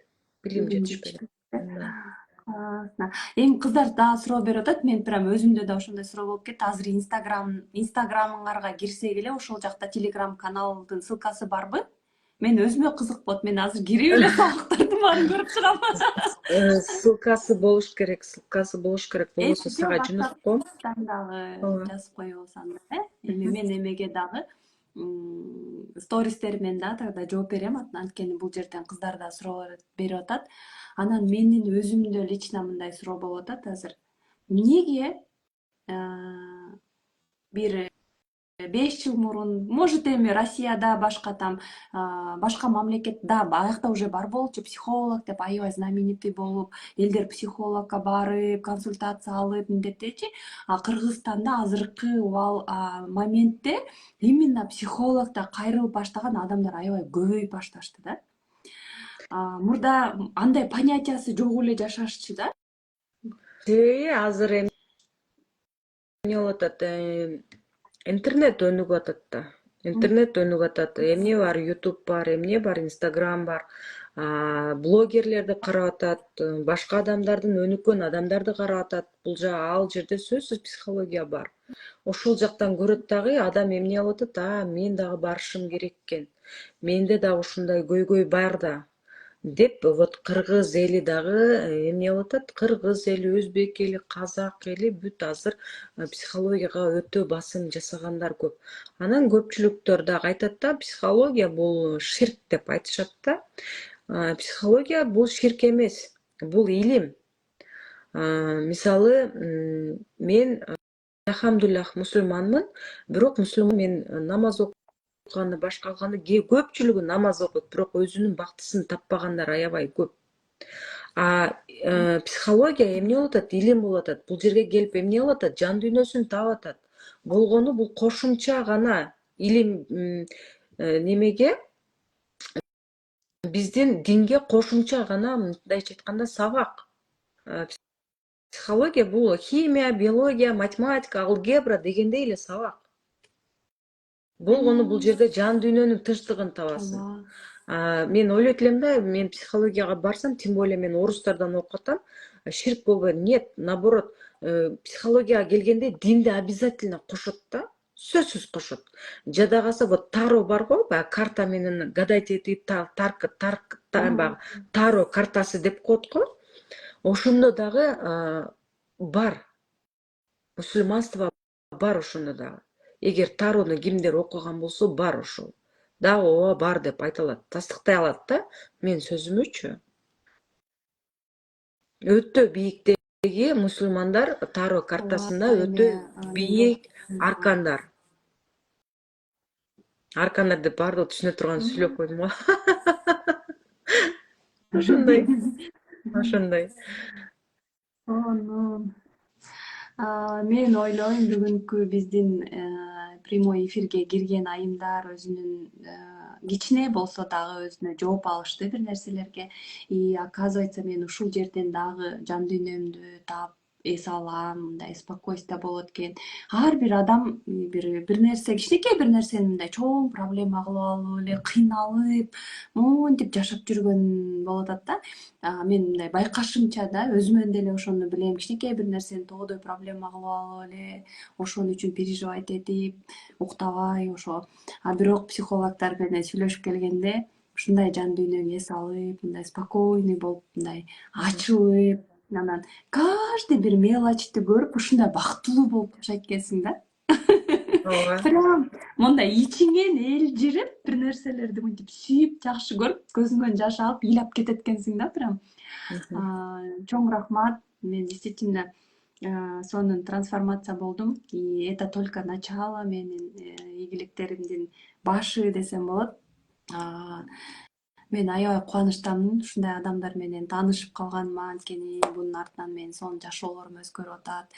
Классно. Эми кыздар дагы суроо берип атат. Мен прям өзүмдө да ошондой суроо болуп кетти. Азыр инстаграмыңарга кирсек эле, ошол жакта телеграм каналдын ссылкасы барбы? Мен өзүмө кызык болот. Мен азыр кирип эле сабактардын баарын көрүп чыгам. Ссылкасы болуш керек. Болбосо сага жөнөтүп коем. Дагы жазып коюп алсаң да, эми мен эмеге дагы стористеримен да тогда жооп берем. Анткени бул жерден кыздар да суроо берип атат. Анан менин өзүмдө лично мындай суроо болуп атат азыр. Эмнеге бир 5 жыл мурун, может эми Россияда башка башка мамлекетте аякта уже бар болчу психолог деп аябай знаменитый болуп, элдер психологко барып, консультация алып мынтиптечи. Кыргызстанда азыркы моментте именно психологдо кайрылып баштаган адамдар аябай көбөйүп башташты да. Мурда андай понятиясы жок эле жашашчы да. Азыр эмне болуп атат? Интернет өнүгүп атат да. Эмне бар? YouTube бар, эмне бар? Instagram бар. Блогерлерди карап атат, башка адамдардын өнүккөн адамдарды карап атат. Ал жерде сөзсүз психология бар. Ошол жактан көрөт дагы адам эмне болуп атат? Мен дагы барышым керек экен. Менде дагы ушундай көйгөй бар да. Деп, вот кыргыз эли дагы эмне болуп атат? Кыргыз эли, өзбек эли, казак эли бүт азыр психологияга өтө басым жасагандар көп. Анан көпчүлүктөр дагы айтат да, психология бул ширк деп айтышат да. Психология бул ширк эмес, бул илим. Мисалы, мен алхамдулиллах мусулманмын, бирок мен намаз окуганды башка алганда көпчүлүгү намаз окуйт, бирок өзүнүн бактысын таппагандар аябай көп. Психология эмне болуп атат? Илим болуп атат. Бул жерге келип эмне болуп атат? Жан дүйнөсүн таап атат. Болгону бул кошумча гана илим немеге, биздин динге кошумча гана, мындайча айтканда, сабак. Психология бул химия, биология, математика, алгебра дегендей эле сабак. Болгону бул жерде жан дүйнөнүн тынчтыгын табасың. Мен ойлойт элем да, мен психологияга барсам, тем более мен орустардан окуп атам, ширк болбойт. Нет, наоборот, психологияга келгенде динди обязательно кошот да, сөзсүз кошот. Жада калса, вот таро бар го, карта менен гадать этип, таро картасы деп коет го. Ошондо дагы бар. Мусулманство бар ошондо дагы. Эгер тарону кимдер окуган болсо, бар ошол. Дагы ооба бар деп айта алат, тастыктай алат да, мен сөзүмөчү. Өтө бийикте мусулмандар таро картасында Ооба, өтө эми мен бийик аркандар. Аркандар деп баардыгы түшүнө турган сүйлөп койдум го. Ошондой, ошондой. Сонун. Мен ойлойм бүгүнкү биздин прямой эфирге кирген айымдар өзүнүн кичине болсо дагы өзүнө жооп алышты бир нерселерге. И оказывается, мен ушул жерден дагы жан дүйнөмдү таап эс алам, мындай спокойствие болот экен. Ар бир адам бир нерсе, кичинекей бир нерсени мындай чоң проблема кылып алып эле кыйналып, монтип жашап жүргөн болуп атат да. Мен мындай байкашымча да өзүмөн деле ошону билем. Кичинекей бир нерсени тоодой проблема кылып алып эле ошон үчүн переживать этип, уктабай ошо. Бирок психологдор менен сүйлөшүп келгенде ушундай жан дүйнөңө эс алып, мындай спокойный болуп, мындай ачылып, анан каждый бир мелочту көрүп ушундай бактылуу болуп жашайт экенсиң да. Ооба. Прям мындай ичиңен элжирип бир нерселерди мынтип сүйүп жакшы көрүп көзүңөн жаш алып ыйлап кетет экенсиң да прям. Чоң рахмат. Мен действительно сонун трансформация болдум. И это только начало менин ийгиликтеримдин башы десем болот. Мен аябай кубанычтамын ушундай адамдар менен таанышып калганыма, анткени бунун артынан менин сонун жашоолорум өзгөрүп атат.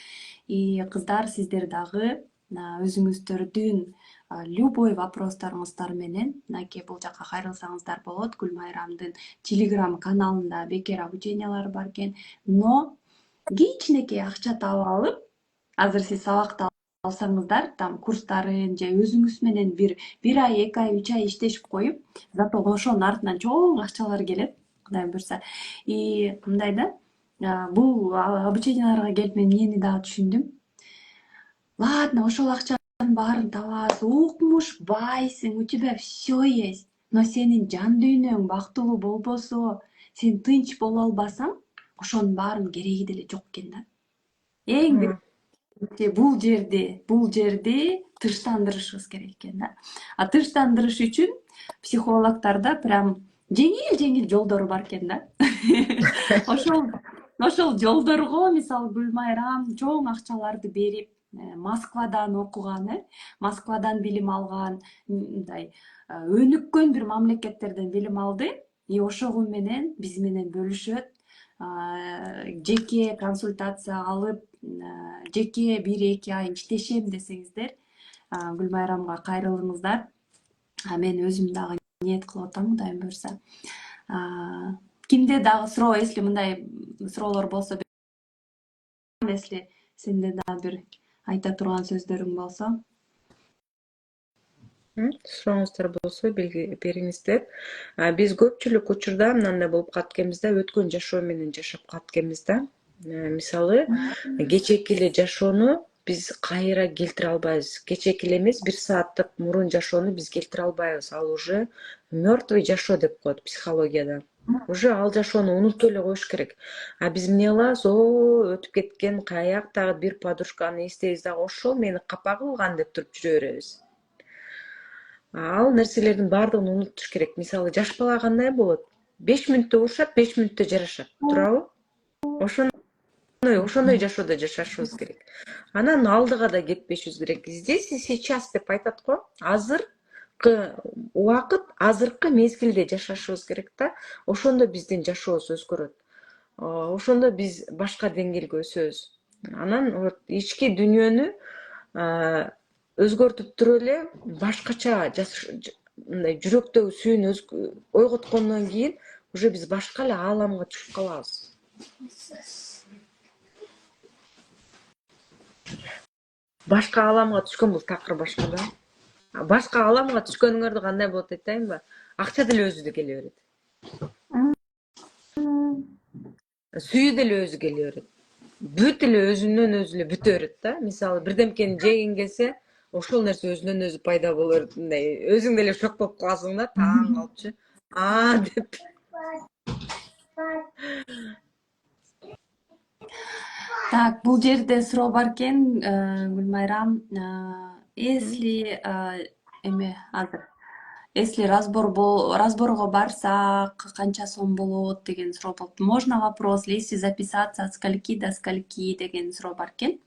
И кыздар, сиздер дагы өзүңүздөрдүн любой вопростарыңыздар менен мынакей бул жака кайрылсаңыздар болот. Гүлмайрамдын Telegram каналында бекер обучениялары бар экен. Но кичинекей акча таап алып, азыр сиз сабакты алсаңыздар, там курстарын же өзүңүз менен бир ай, 2 ай, 3 ай иштешип коюп, зато ошонун артынан чоң акчалар келет, Кудай буйрса. И мындай да, бул обученияларга келип мен эмнени дагы түшүндүм. Ладно, ошол акчанын баарын табасың, укмуш байсың, у тебя все есть. Но сенин жан дүйнөң бактылуу болбосо, сен тынч боло албасаң, ошонун баарынын кереги деле жок экен да. Эң биринчи бул жерди тынчтандырышыбыз керек экен да. Тынчтандырыш үчүн психологдордо прям жеңил жолдору бар экен да. Ошол жолдорго мисалы Гүлмайрам чоң акчаларды берип, Москвадан окуган, Москвадан билим алган, мындай өнүккөн бир мамлекеттерден билим алды. И ошого менен биз менен бөлүшөт, жеке консультация алып, жеке 1-2 ай иштешем десеңиздер, Гүлмайрамга кайрылыңыздар. Мен өзүм дагы ниет кылып атам, Кудайым буйрса. Кимде дагы суроо, если мындай суроолор болсо, если сенде дагы бир айта турган сөздөрүң болсо. Сурооңуздар болсо бериңиздер. Биз көпчүлүк учурда мындай болуп калат экенбиз да, өткөн жашоо менен жашап калат экенбиз да. Мисалы, кечээки эле жашоону биз кайра келтире албайбыз. Кечээки эле эмес, 1 сааттык мурун жашоону биз келтире албайбыз. Ал уже мертвый жашоо деп коет психологияда. Уже ал жашоону унутуп эле коюш керек. Биз эмне кылабыз? Өтүп кеткен каяктагы бир подружканы эстейбиз дагы, ошол мени капа кылган деп туруп жүрө беребиз. Ал нерселердин баардыгын унутуш керек. Мисалы, жаш бала кандай болот? 5 мүнөттө урушат, 5 мүнөттө жарашат. Туурабы? Ошондой жашоодо жашашыбыз керек. Анан алдыга да кетпешибиз керек. Здесь и сейчас деп айтат го. Азыркы убакыт, азыркы мезгилде жашашыбыз керек да. Ошондо биздин жашообуз өзгөрөт. Ошондо биз башка деңгээлге өсөбүз. Анан вот ички дүйнөнү өзгөртүп туруп эле башкача мындай жүрөктөгү сүйүүнү ойготкондон кийин уже биз башка эле ааламга түшүп калабыз. Башка ааламга түшкөн бул такыр башка да. Башка ааламга түшкөнүңөрдү кандай болот айтайынбы? Акча деле өзү келе берет. Сүйүү деле өзү келе берет. Бүт эле өзүнөн өзү эле бүтө берет да. Мисалы, бирдемкени жегиң келсе, ошол нерсе өзүнөн өзү пайда боло берет. Мындай өзүң деле шок болуп каласың да, таң калыпчы. Деп. Так, бул жерде суроо бар экен, Гүлмайрам, если эме азыр если разборго барсак канча сом болот деген суроо болупту. Можно вопрос, если записаться от скольки до скольки деген суроо бар экен.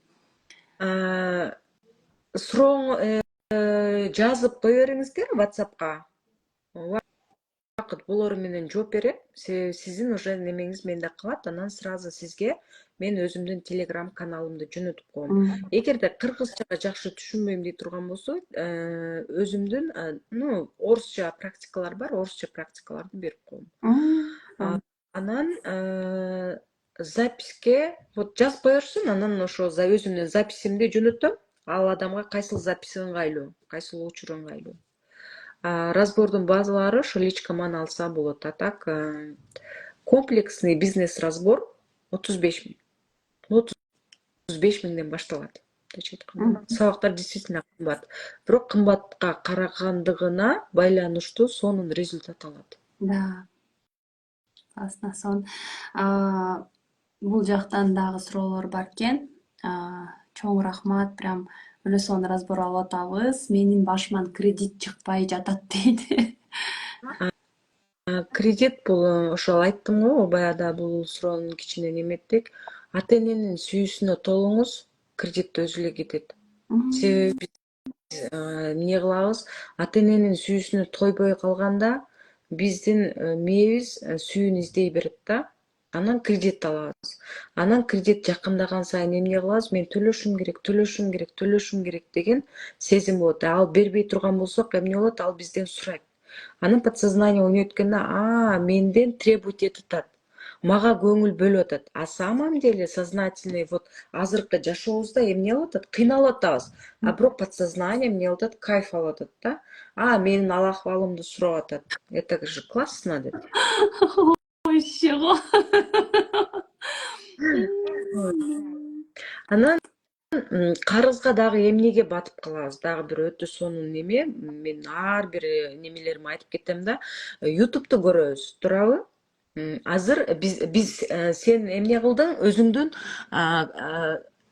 Сурооңу жазып кое бериңиздер WhatsApp'ка. Убакыт болору менен жооп берем. Сиздин уже немеңиз менде калат, анан сразу сизге мен өзүмдүн Telegram каналымды жөнөтүп коем. Эгерде кыргызчага жакшы түшүнбөйм дей турган болсо, өзүмдүн орусча практикалар бар, орусча практикаларды берип коем. Анан записке вот жазып кое берсин, анан ошо өзүмдүн записимди жөнөтөм. Ал адамга кайсыл запись ыңгайлуу, кайсыл учур ыңгайлуу. Разбордун базалары ошо личкаман алса болот. А так комплексный бизнес разбор 35 миң. 35 миңден башталат. Сабактар действительно кымбат. Бирок кымбатка карагандыгына байланыштуу сонун результат алат. Да. Классно сон. Бул жактан дагы суроолор бар экен. Чоң рахмат, прям өлө сонун разбор алып атабыз. Менин башыман кредит чыкпай жатат дейт. Кредит бул ошол айттым го, баягыда бул суроонун кичине неметтик. Ата эненин сүйүүсүнө толуңуз, кредит өзү эле кетет. Себеби эмне кылабыз? Ата эненин сүйүүсүнө тойбой калганда биздин мээбиз сүйүүнү издей берет да. Анан кредит алабыз. Анан кредит жакындаган сайын эмне кылабыз? Мен төлөшүм керек деген сезим болот. Ал бербей турган болсок, эмне болот? Ал бизден сурайт. Анын подсознание ойнойт экен да, менден требовать этип атат. Мага көңүл бөлүп атат. А самом деле сознательный вот азыркы жашообузда эмне кылып атат? Кыйналып атабыз. Бирок подсознание эмне кылып атат? Кайф алып атат да. Менин ал акыбалымды сурап атат. Это же классно деп. Вообще го. Анан карызга дагы эмнеге батып калабыз? Дагы бир өтө сонун неме. Мен ар бир немелеримди айтып кетем да. YouTube'ду көрөбүз, туурабы? Азыр биз сен эмне кылдың? Өзүңдүн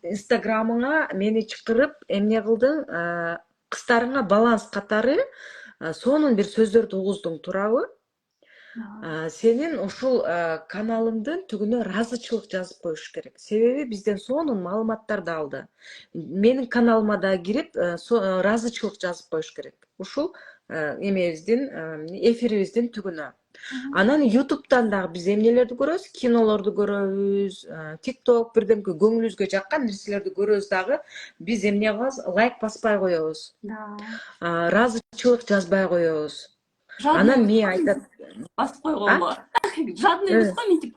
Инстаграмыңа мени чакырып, эмне кылдың? Кыздарыңа баланс катары сонун бир сөздөрдү угуздуң, туурабы? Сенин ушул каналыңдын түгүнө ыраазычылык жазып коюш керек. Себеби бизден сонун маалыматтарды алды. Менин каналыма да кирип, ыраазычылык жазып коюш керек. Ушул эмебиздин, эфирибиздин түгүнө. Анан YouTube'дан дагы биз эмнелерди көрөбүз? Кинолорду көрөбүз, TikTok бирдемке көңүлүбүзгө жаккан нерселерди көрөбүз дагы. Биз эмне кылабыз? Лайк баспай коебуз. Ыраазычылык жазбай коебуз. Анан мен айтат, басып койгонго. Жадный эмес го, мынтип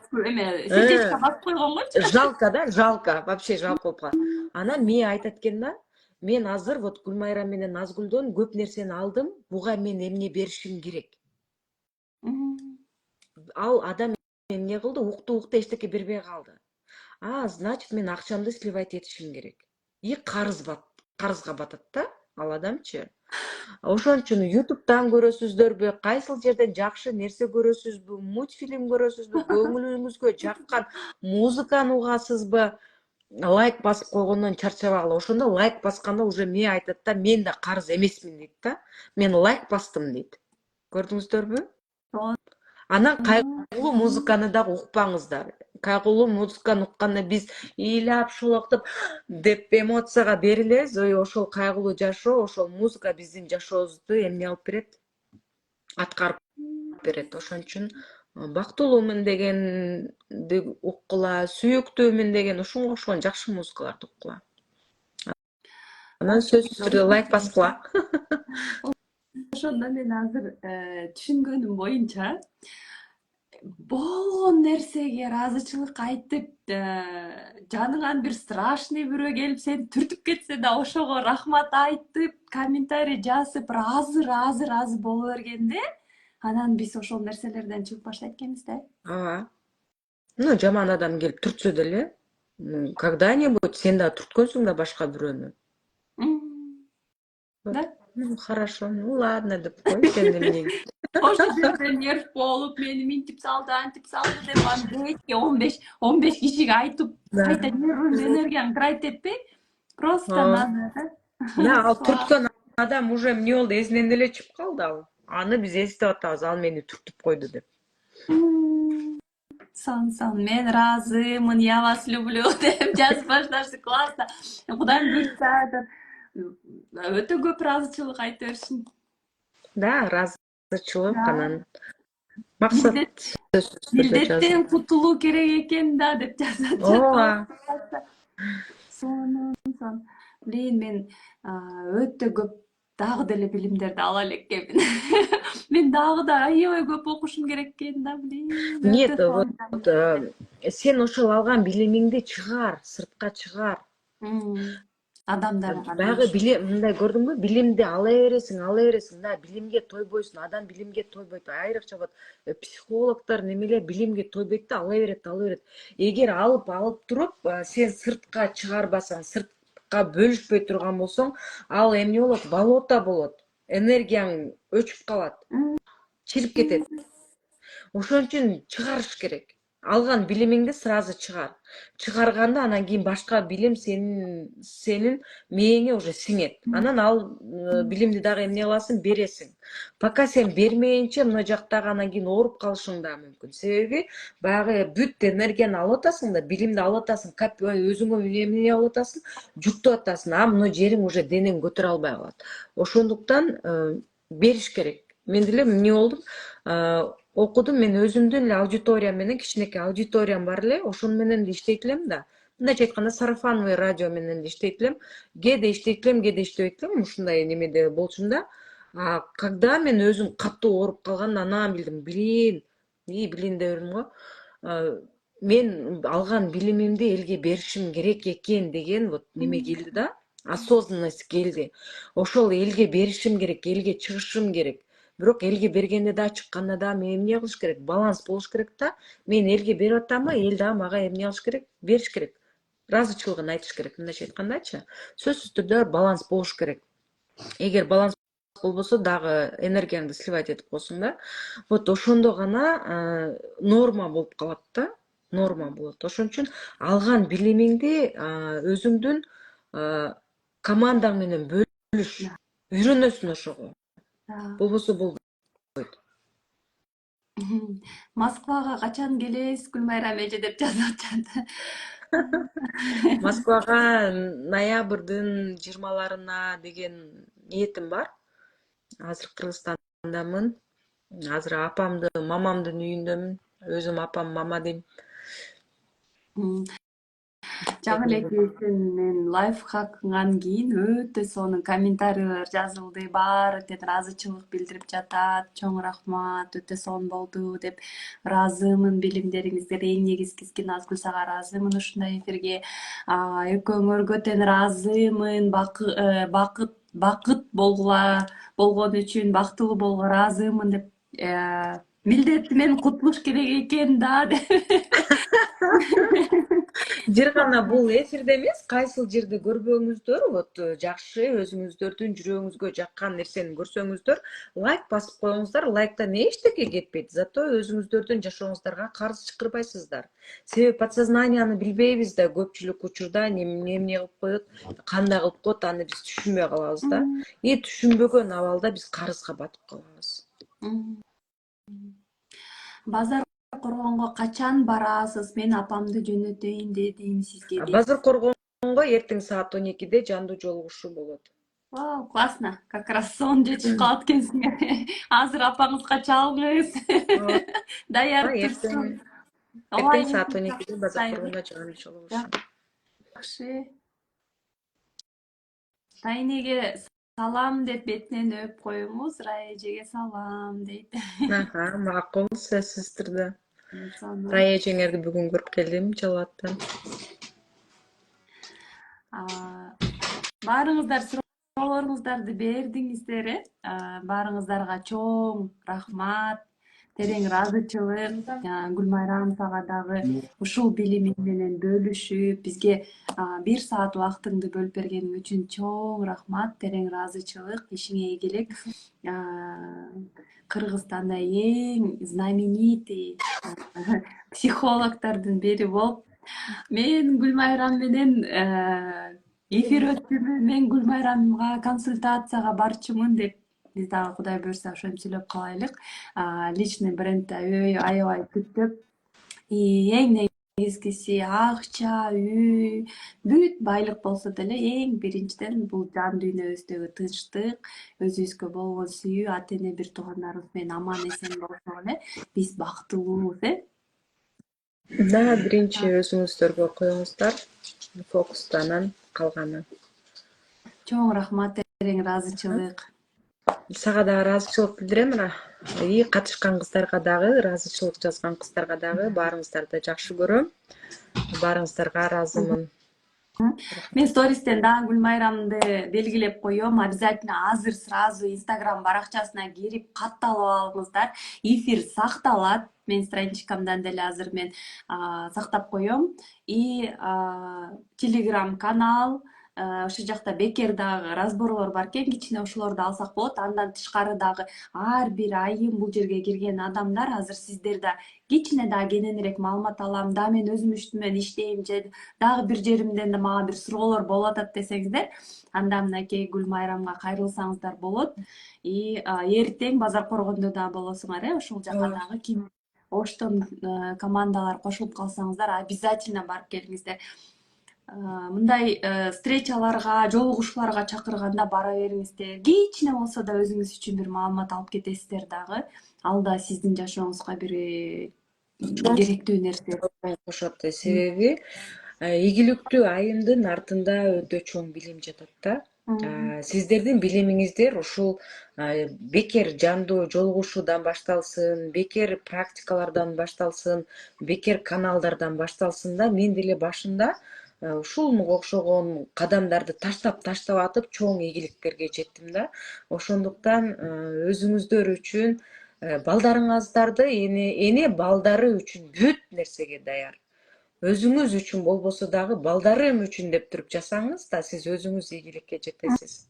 сердечко басып койгонгочу. Жалко да, жалко, вообще жалко болуп калат. Анан мен айтат экен да, мен азыр вот Гүлмайра менен Назгүлдөн көп нерсени алдым, буга мен эмне беришим керек? Ал адам эмне кылды? Укту эчтеке бербей калды. Значит, мен акчамды сливать этишим керек. И карызга батат да, ал адамчы. Ошон үчүн YouTube'дан көрөсүздөрбү, кайсыл жерден жакшы нерсе көрөсүзбү, мультфильм көрөсүзбү, көңүлүңүзгө жаккан музыканы угасызбы, лайк басып койгондон чарчабагыла. Ошондо лайк басканда уже мен айтат да, мен да карыз эмесмин дейт да. Мен лайк бастым дейт. Көрдүңүздөрбү? Анан кайгылуу музыканы дагы укпаңыздар. Кайгылуу музыканы укканда биз ыйлап, шолоктоп деп эмоцияга берилебиз. Ошол кайгылуу жашоо, ошол музыка биздин жашообузду эмне алып берет? Аткарып берет. Ошон үчүн бактылуумун дегенди уккула, сүйүктүүмүн деген ушунга окшогон жакшы музыкаларды уккула. Анан сөзсүз түрдө лайк баскыла. Ошондо мен азыр түшүнгөнүм боюнча болгон нерсеге ыраазычылык айтып, жаныңан бир страшный бирөө келип сени түртүп кетсе да ошого рахмат айтып, комментарий жазып, разы боло бергенде, анан биз ошол нерселерден чыгып баштайт экенбиз да. Жаман адам келип түртсө деле, когда-нибудь сен да түрткөнсүң да башка бирөөнү. Да? Хорошо, ладно деп кой, сен эмне. Ошо жерде нерв болуп, мени минтип салды, антип салды деп анан 15 кишиге айтып, кайта нервный энергияң трать этпей, просто надо, да? Ал түрткөн адам уже эмне болду, эсинен деле чыгып калды ал. аны биз эстеп атабыз, ал мени түртүп койду деп. Сон, мен разымын, я вас люблю деп жазып башташты. Классно. Кудайым буйрса өтө көп ыраазычылык айта беришин. Да, ыраазычылык, Да. анан максат сөзсүз түрдө жазып. Милдеттен кутулуу керек экен да деп жазып Ооба. сон. Блин, мен өтө көп дагы деле билимдерди ала элекмин. Мен дагы да аябай көп окушум керек экен да, блин. Нет, Өтө вот сен ошол алган билимиңди чыгар, сыртка чыгар. Адамдарга Баягы билим, мындай көрдүңбү? Билимди ала бересиң, да, билимге тойбойсуң. Адам билимге тойбойт. Айрыкча вот психологдор немелер билимге тойбойт да, ала берет. Эгер алып туруп, сен сыртка чыгарбасаң, сыртка бөлүшпөй турган болсоң, ал эмне болот? Болото болот. Энергияң өчүп калат, чирип кетет. Ошон үчүн чыгарыш керек. Алган билимиңди сразу чыгар. Чыгарганда анан кийин башка билим сенин мээңе уже сиңет. Анан ал билимди дагы эмне кыласың? Бересиң. Пока сен бермейинче мына жактагы анан кийин ооруп калышың да мүмкүн. Себеби баягы бүт энергияны алып атасың да, билимди алып атасың, өзүңө эмне алып атасың? Жүктөп атасың. А мына жериң уже денең көтөрө албай калат. Ошондуктан бериш керек. Мен деле эмне болдум? Окудум, мен өзүмдүн эле аудиториям менен, кичинекей аудиториям бар эле, ошону менен да иштейт элем да. Мындайча айтканда, сарафановый радио менен да иштейт элем. Кээде иштейт элем, кээде иштебейт элем, ушундай немеде болчумун да. Когда мен өзүм катуу ооруп калганымда анан билдим, блин деп бердим го. Мен алган билимимди элге беришим керек экен деген вот неме келди да, осознанность келди. Ошол элге беришим керек, элге чыгышым керек. Бирок элге бергенде да, чыкканда да мен эмне кылыш керек? Баланс болуш керек да. Мен элге берип атамбы, эл дагы мага эмне кылыш керек? Бериш керек. Ыраазычылыгын айтыш керек. Мындайча айткандачы, сөзсүз түрдө баланс болуш керек. Эгер баланс болбосо дагы энергияңды сливать этип коесуң да. Вот ошондо гана норма болуп калат да. Норма болот. Ошон үчүн алган билимиңди өзүңдүн командаң менен бөлүш. Үйрөнөсүң ошого. Болбосо болбойт. Москвага качан келесиз, Гүлмайрам эже деп жазып атышат. Москвага ноябрдын 20-ларына деген ниетим бар. Азыр Кыргызстандамын. Азыр апамдын, мамамдын үйүндөмүн. Өзүм апам мама дейм. Жаңы эле мен лайфхакыңан кийин өтө сонун комментарийлер жазылды. Баары тең ыраазычылык билдирип жатат. Чоң рахмат, өтө сонун болду деп ыраазымын. Билимдериңизге эң негизгиси Назгүл сага ыраазымын ушундай эфирге. Экөөңөргө тең ыраазымын. Бакыт болгон үчүн, бактылуу болгонго ыраазымын деп милдети менен кутулуш керек экен да деп. Жер гана бул эфирде эмес, кайсыл жерде көрбөңүздөр, вот жакшы өзүңүздөрдүн жүрөгүңүзгө жаккан нерсени көрсөңүздөр, лайк басып коюңуздар. Лайктан эчтеке кетпейт, зато өзүңүздөрдүн жашооңуздарга карыз чакырбайсыздар. Себеби подсознанияны билбейбиз да, көпчүлүк учурда эмне кылып коет, кандай кылып коет, аны биз түшүнбөй калабыз да. Түшүнбөгөн абалда биз карызга батып калабыз. Базар Коргонго качан барасыз? Мен апамды жөнөтөйүн дедим сизге. Базар Коргонго эртең саат 12-де жандуу жолугушуу болот. Вау, классно. Как раз сон жетишип калат экенсиң. Азыр апаңызга чалыңыз. Даяр турсун. Эртең саат 12-де Базар Коргондо жандуу жолугушуу. Жакшы. Тайнеге салам деп бетинен өп коюңуз. Рая эжеге салам дейт. Макул, сөзсүз түрдө. Рая эжеңерди бүгүн көрүп келдим Жалаттан. Баарыңыздар суроолоруңуздарды бердиңиздер, баарыңыздарга чоң рахмат, терең ыраазычылык. Гүлмайрам сага дагы ушул билимиң менен бөлүшүп, бизге 1 саат убактыңды бөлүп бергениң үчүн чоң рахмат, терең ыраазычылык. Ишиңе ийгилик. Кыргызстанда эң знаменитый психологдордун бири болуп, мен Гүлмайрам менен эфир өттүмүн, мен Гүлмайрамга консультацияга барчумун деп биз дагы Кудай буюрса ошентип сүйлөп калайлык. Личный бренд аябай күчөп, эң негизгиси акча, үй, бүт байлык болсо деле эң биринчиден бул жан дүйнөбүздөгү тынчтык, өзүбүзгө болгон сүйүү, ата эне, бир туугандарыбыз менен аман эсен болсок эле биз бактылуубуз, Да, биринчи өзүңүздөргө коюңуздар фокусту, анан калганы. Чоң рахмат, терең ыраазычылык. Сага дагы ыраазычылык билдирем. И катышкан кыздарга дагы, ыраазычылык жазган кыздарга дагы баарыңыздарды жакшы көрөм. Баарыңыздарга ыраазымын. Мен стористен дагы Гүлмайрамды белгилеп коем. Обязательно азыр сразу Инстаграм баракчасына кирип катталып алыңыздар. Эфир сакталат. Менин страничкамдан деле азыр мен сактап коем. И Телеграм канал, ошол жакта бекер дагы разборлор бар экен, кичине ошолорду алсак болот. Андан тышкары дагы ар бир айым бул жерге кирген адамдар, азыр сиздерде кичине дагы кененирээк маалымат алам. Да мен өзүм үстүмөн иштейм же дагы бир жеримден да мага бир суроолор болуп атат десеңиздер, анда мынакей Гүлмайрамга кайрылсаңыздар болот. И эртең базар коргондо да болосуңар, ошол жака дагы ким оштон командалар кошулуп калсаңыздар, обязательно барып келиңиздер. Мындай встречаларга, жолугушууларга чакырганда бара бериңиздер. Кичине болсо да өзүңүз үчүн бир маалымат алып кетесиздер дагы. Ал да сиздин жашооңузга бир керектүү нерсе. Кошот. Себеби ийгиликтүү айымдын артында өтө чоң билим жатат да. Сиздердин билимиңиздер ушул бекер жандуу жолугушуудан башталсын, бекер практикалардан башталсын, бекер каналдардан башталсын да, мен деле башында ушунга окшогон кадамдарды таштап атып чоң ийгиликтерге жеттим да. Ошондуктан өзүңүздөр үчүн балдарыңыздарды эне балдары үчүн бүт нерсеге даяр. Өзүңүз үчүн болбосо дагы балдарым үчүн деп туруп жасаңыз да, сиз өзүңүз ийгиликке жетесиз.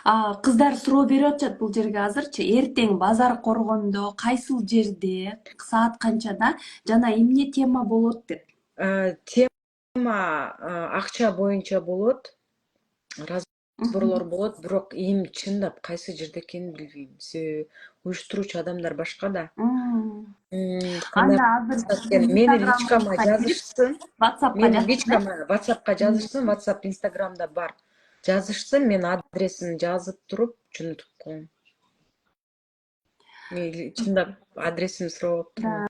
Кыздар суроо берип атышат бул жерге азырчы. Эртең базар коргондо кайсыл жерде, саат канчада жана эмне тема болот деп. Тема акча боюнча болот, разборлор болот, бирок эми чындап кайсы жерде экенин билбейм. Себеби уюштуруучу адамдар башка да. Анда азыр Мени личкама жазышсын. Мени личкама WhatsAppка жазышсын, WhatsApp Instagramда бар. Жазышсын, мен адресин жазып туруп жөнөтүп коем. Мен чындап адресин сурап турмун.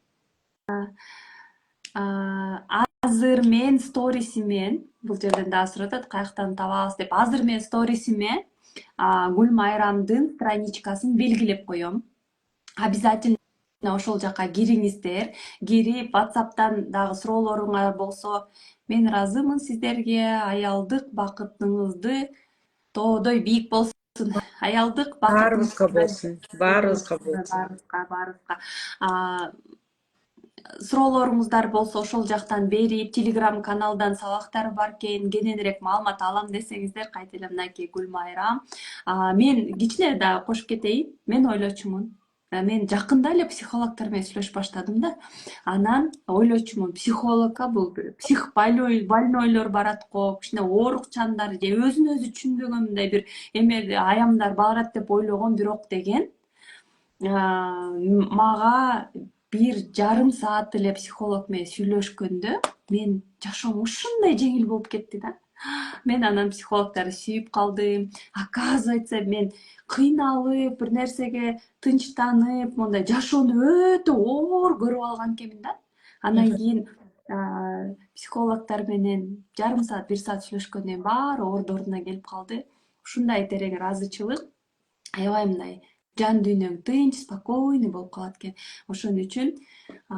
Азыр мен сторисимен, бул жерден дагы сурап атат, каяктан табабыз деп. Азыр мен сторисиме Гүлмайрамдын страничкасын белгилеп коем. Обязательно ошол жака кириңиздер. Кирип, WhatsApp'тан дагы суроолоруңар болсо, мен ыраазымын сиздерге. Аялдык бакытыңызды тоодой бийик болсун. Аялдык Баарыбызга болсун. Баарыбызга болсун. Баарыбызга. Суроолоруңуздар болсо ошол жактан берип, Telegram каналдан сабактар бар экен, кененирээк маалымат алам десеңиздер, кайта эле мынакей Гүлмайрам. Мен кичине да кошуп кетейин. Мен ойлочумун. Мен жакында эле психологдор менен сүйлөшүп баштадым да. Анан ойлочумун, психологко бул больнойлор барат го, кичине оорукчандар же өзүн өзү түшүнбөгөн мындай бир аямдар барат деп ойлогом, бирок деген мага 1,5 саат эле психолог менен сүйлөшкөндө мен жашоом ушундай жеңил болуп кетти да. Мен анан психологдорду сүйүп калдым. Оказывается, мен кыйналып, бир нерсеге тынчтанып, мындай жашоону өтө оор көрүп алган экенмин да. Анан кийин психологдор менен 1,5 саат, 1 саат сүйлөшкөндөн кийин баары ордоруна келип калды. Ушундай терең ыраазычылык, аябай мындай жан дүйнөң тынч, спокойный болуп калат экен. Ошон үчүн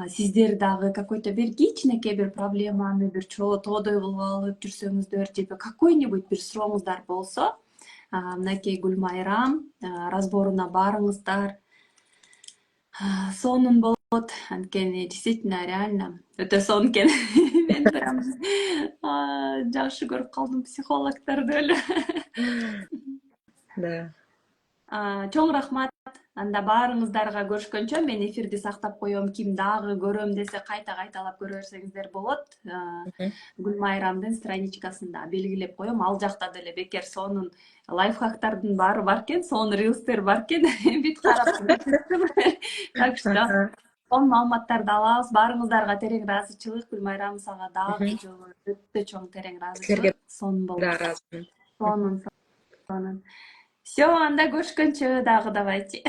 сиздер дагы какой-то бир кичинекей бир проблеманы бир тоодой кылып алып жүрсөңүздөр же какой-нибудь бир сурооңуздар болсо, мынакей Гүлмайрам разборуна барыңыздар. Сонун болот. Анткени действительно реально өтө сонун экен. Мен прям жакшы көрүп калдым психологдорду эле. Да. Чоң рахмат Анда баарыңыздарга көрүшкөнчө мен эфирди сактап коем. Ким дагы көрөм десе кайта кайталап көрө берсеңиздер болот. Гүлмайрамдын страничкасында белгилеп коем. Ал жакта деле бекер сонун лайфхактардын баары бар экен, сонун рилстер бар экен. Бүт карап көрүшүптүм. Так что сонун маалыматтарды алабыз. Баарыңыздарга терең ыраазычылык. Гүлмайрам, сага дагы жолу өтө чоң терең Силерге ыраазычылык. Сонун болду. да ыраазымын. Сонун, сонун. Все, анда көрүшкөнчө дагы давайте.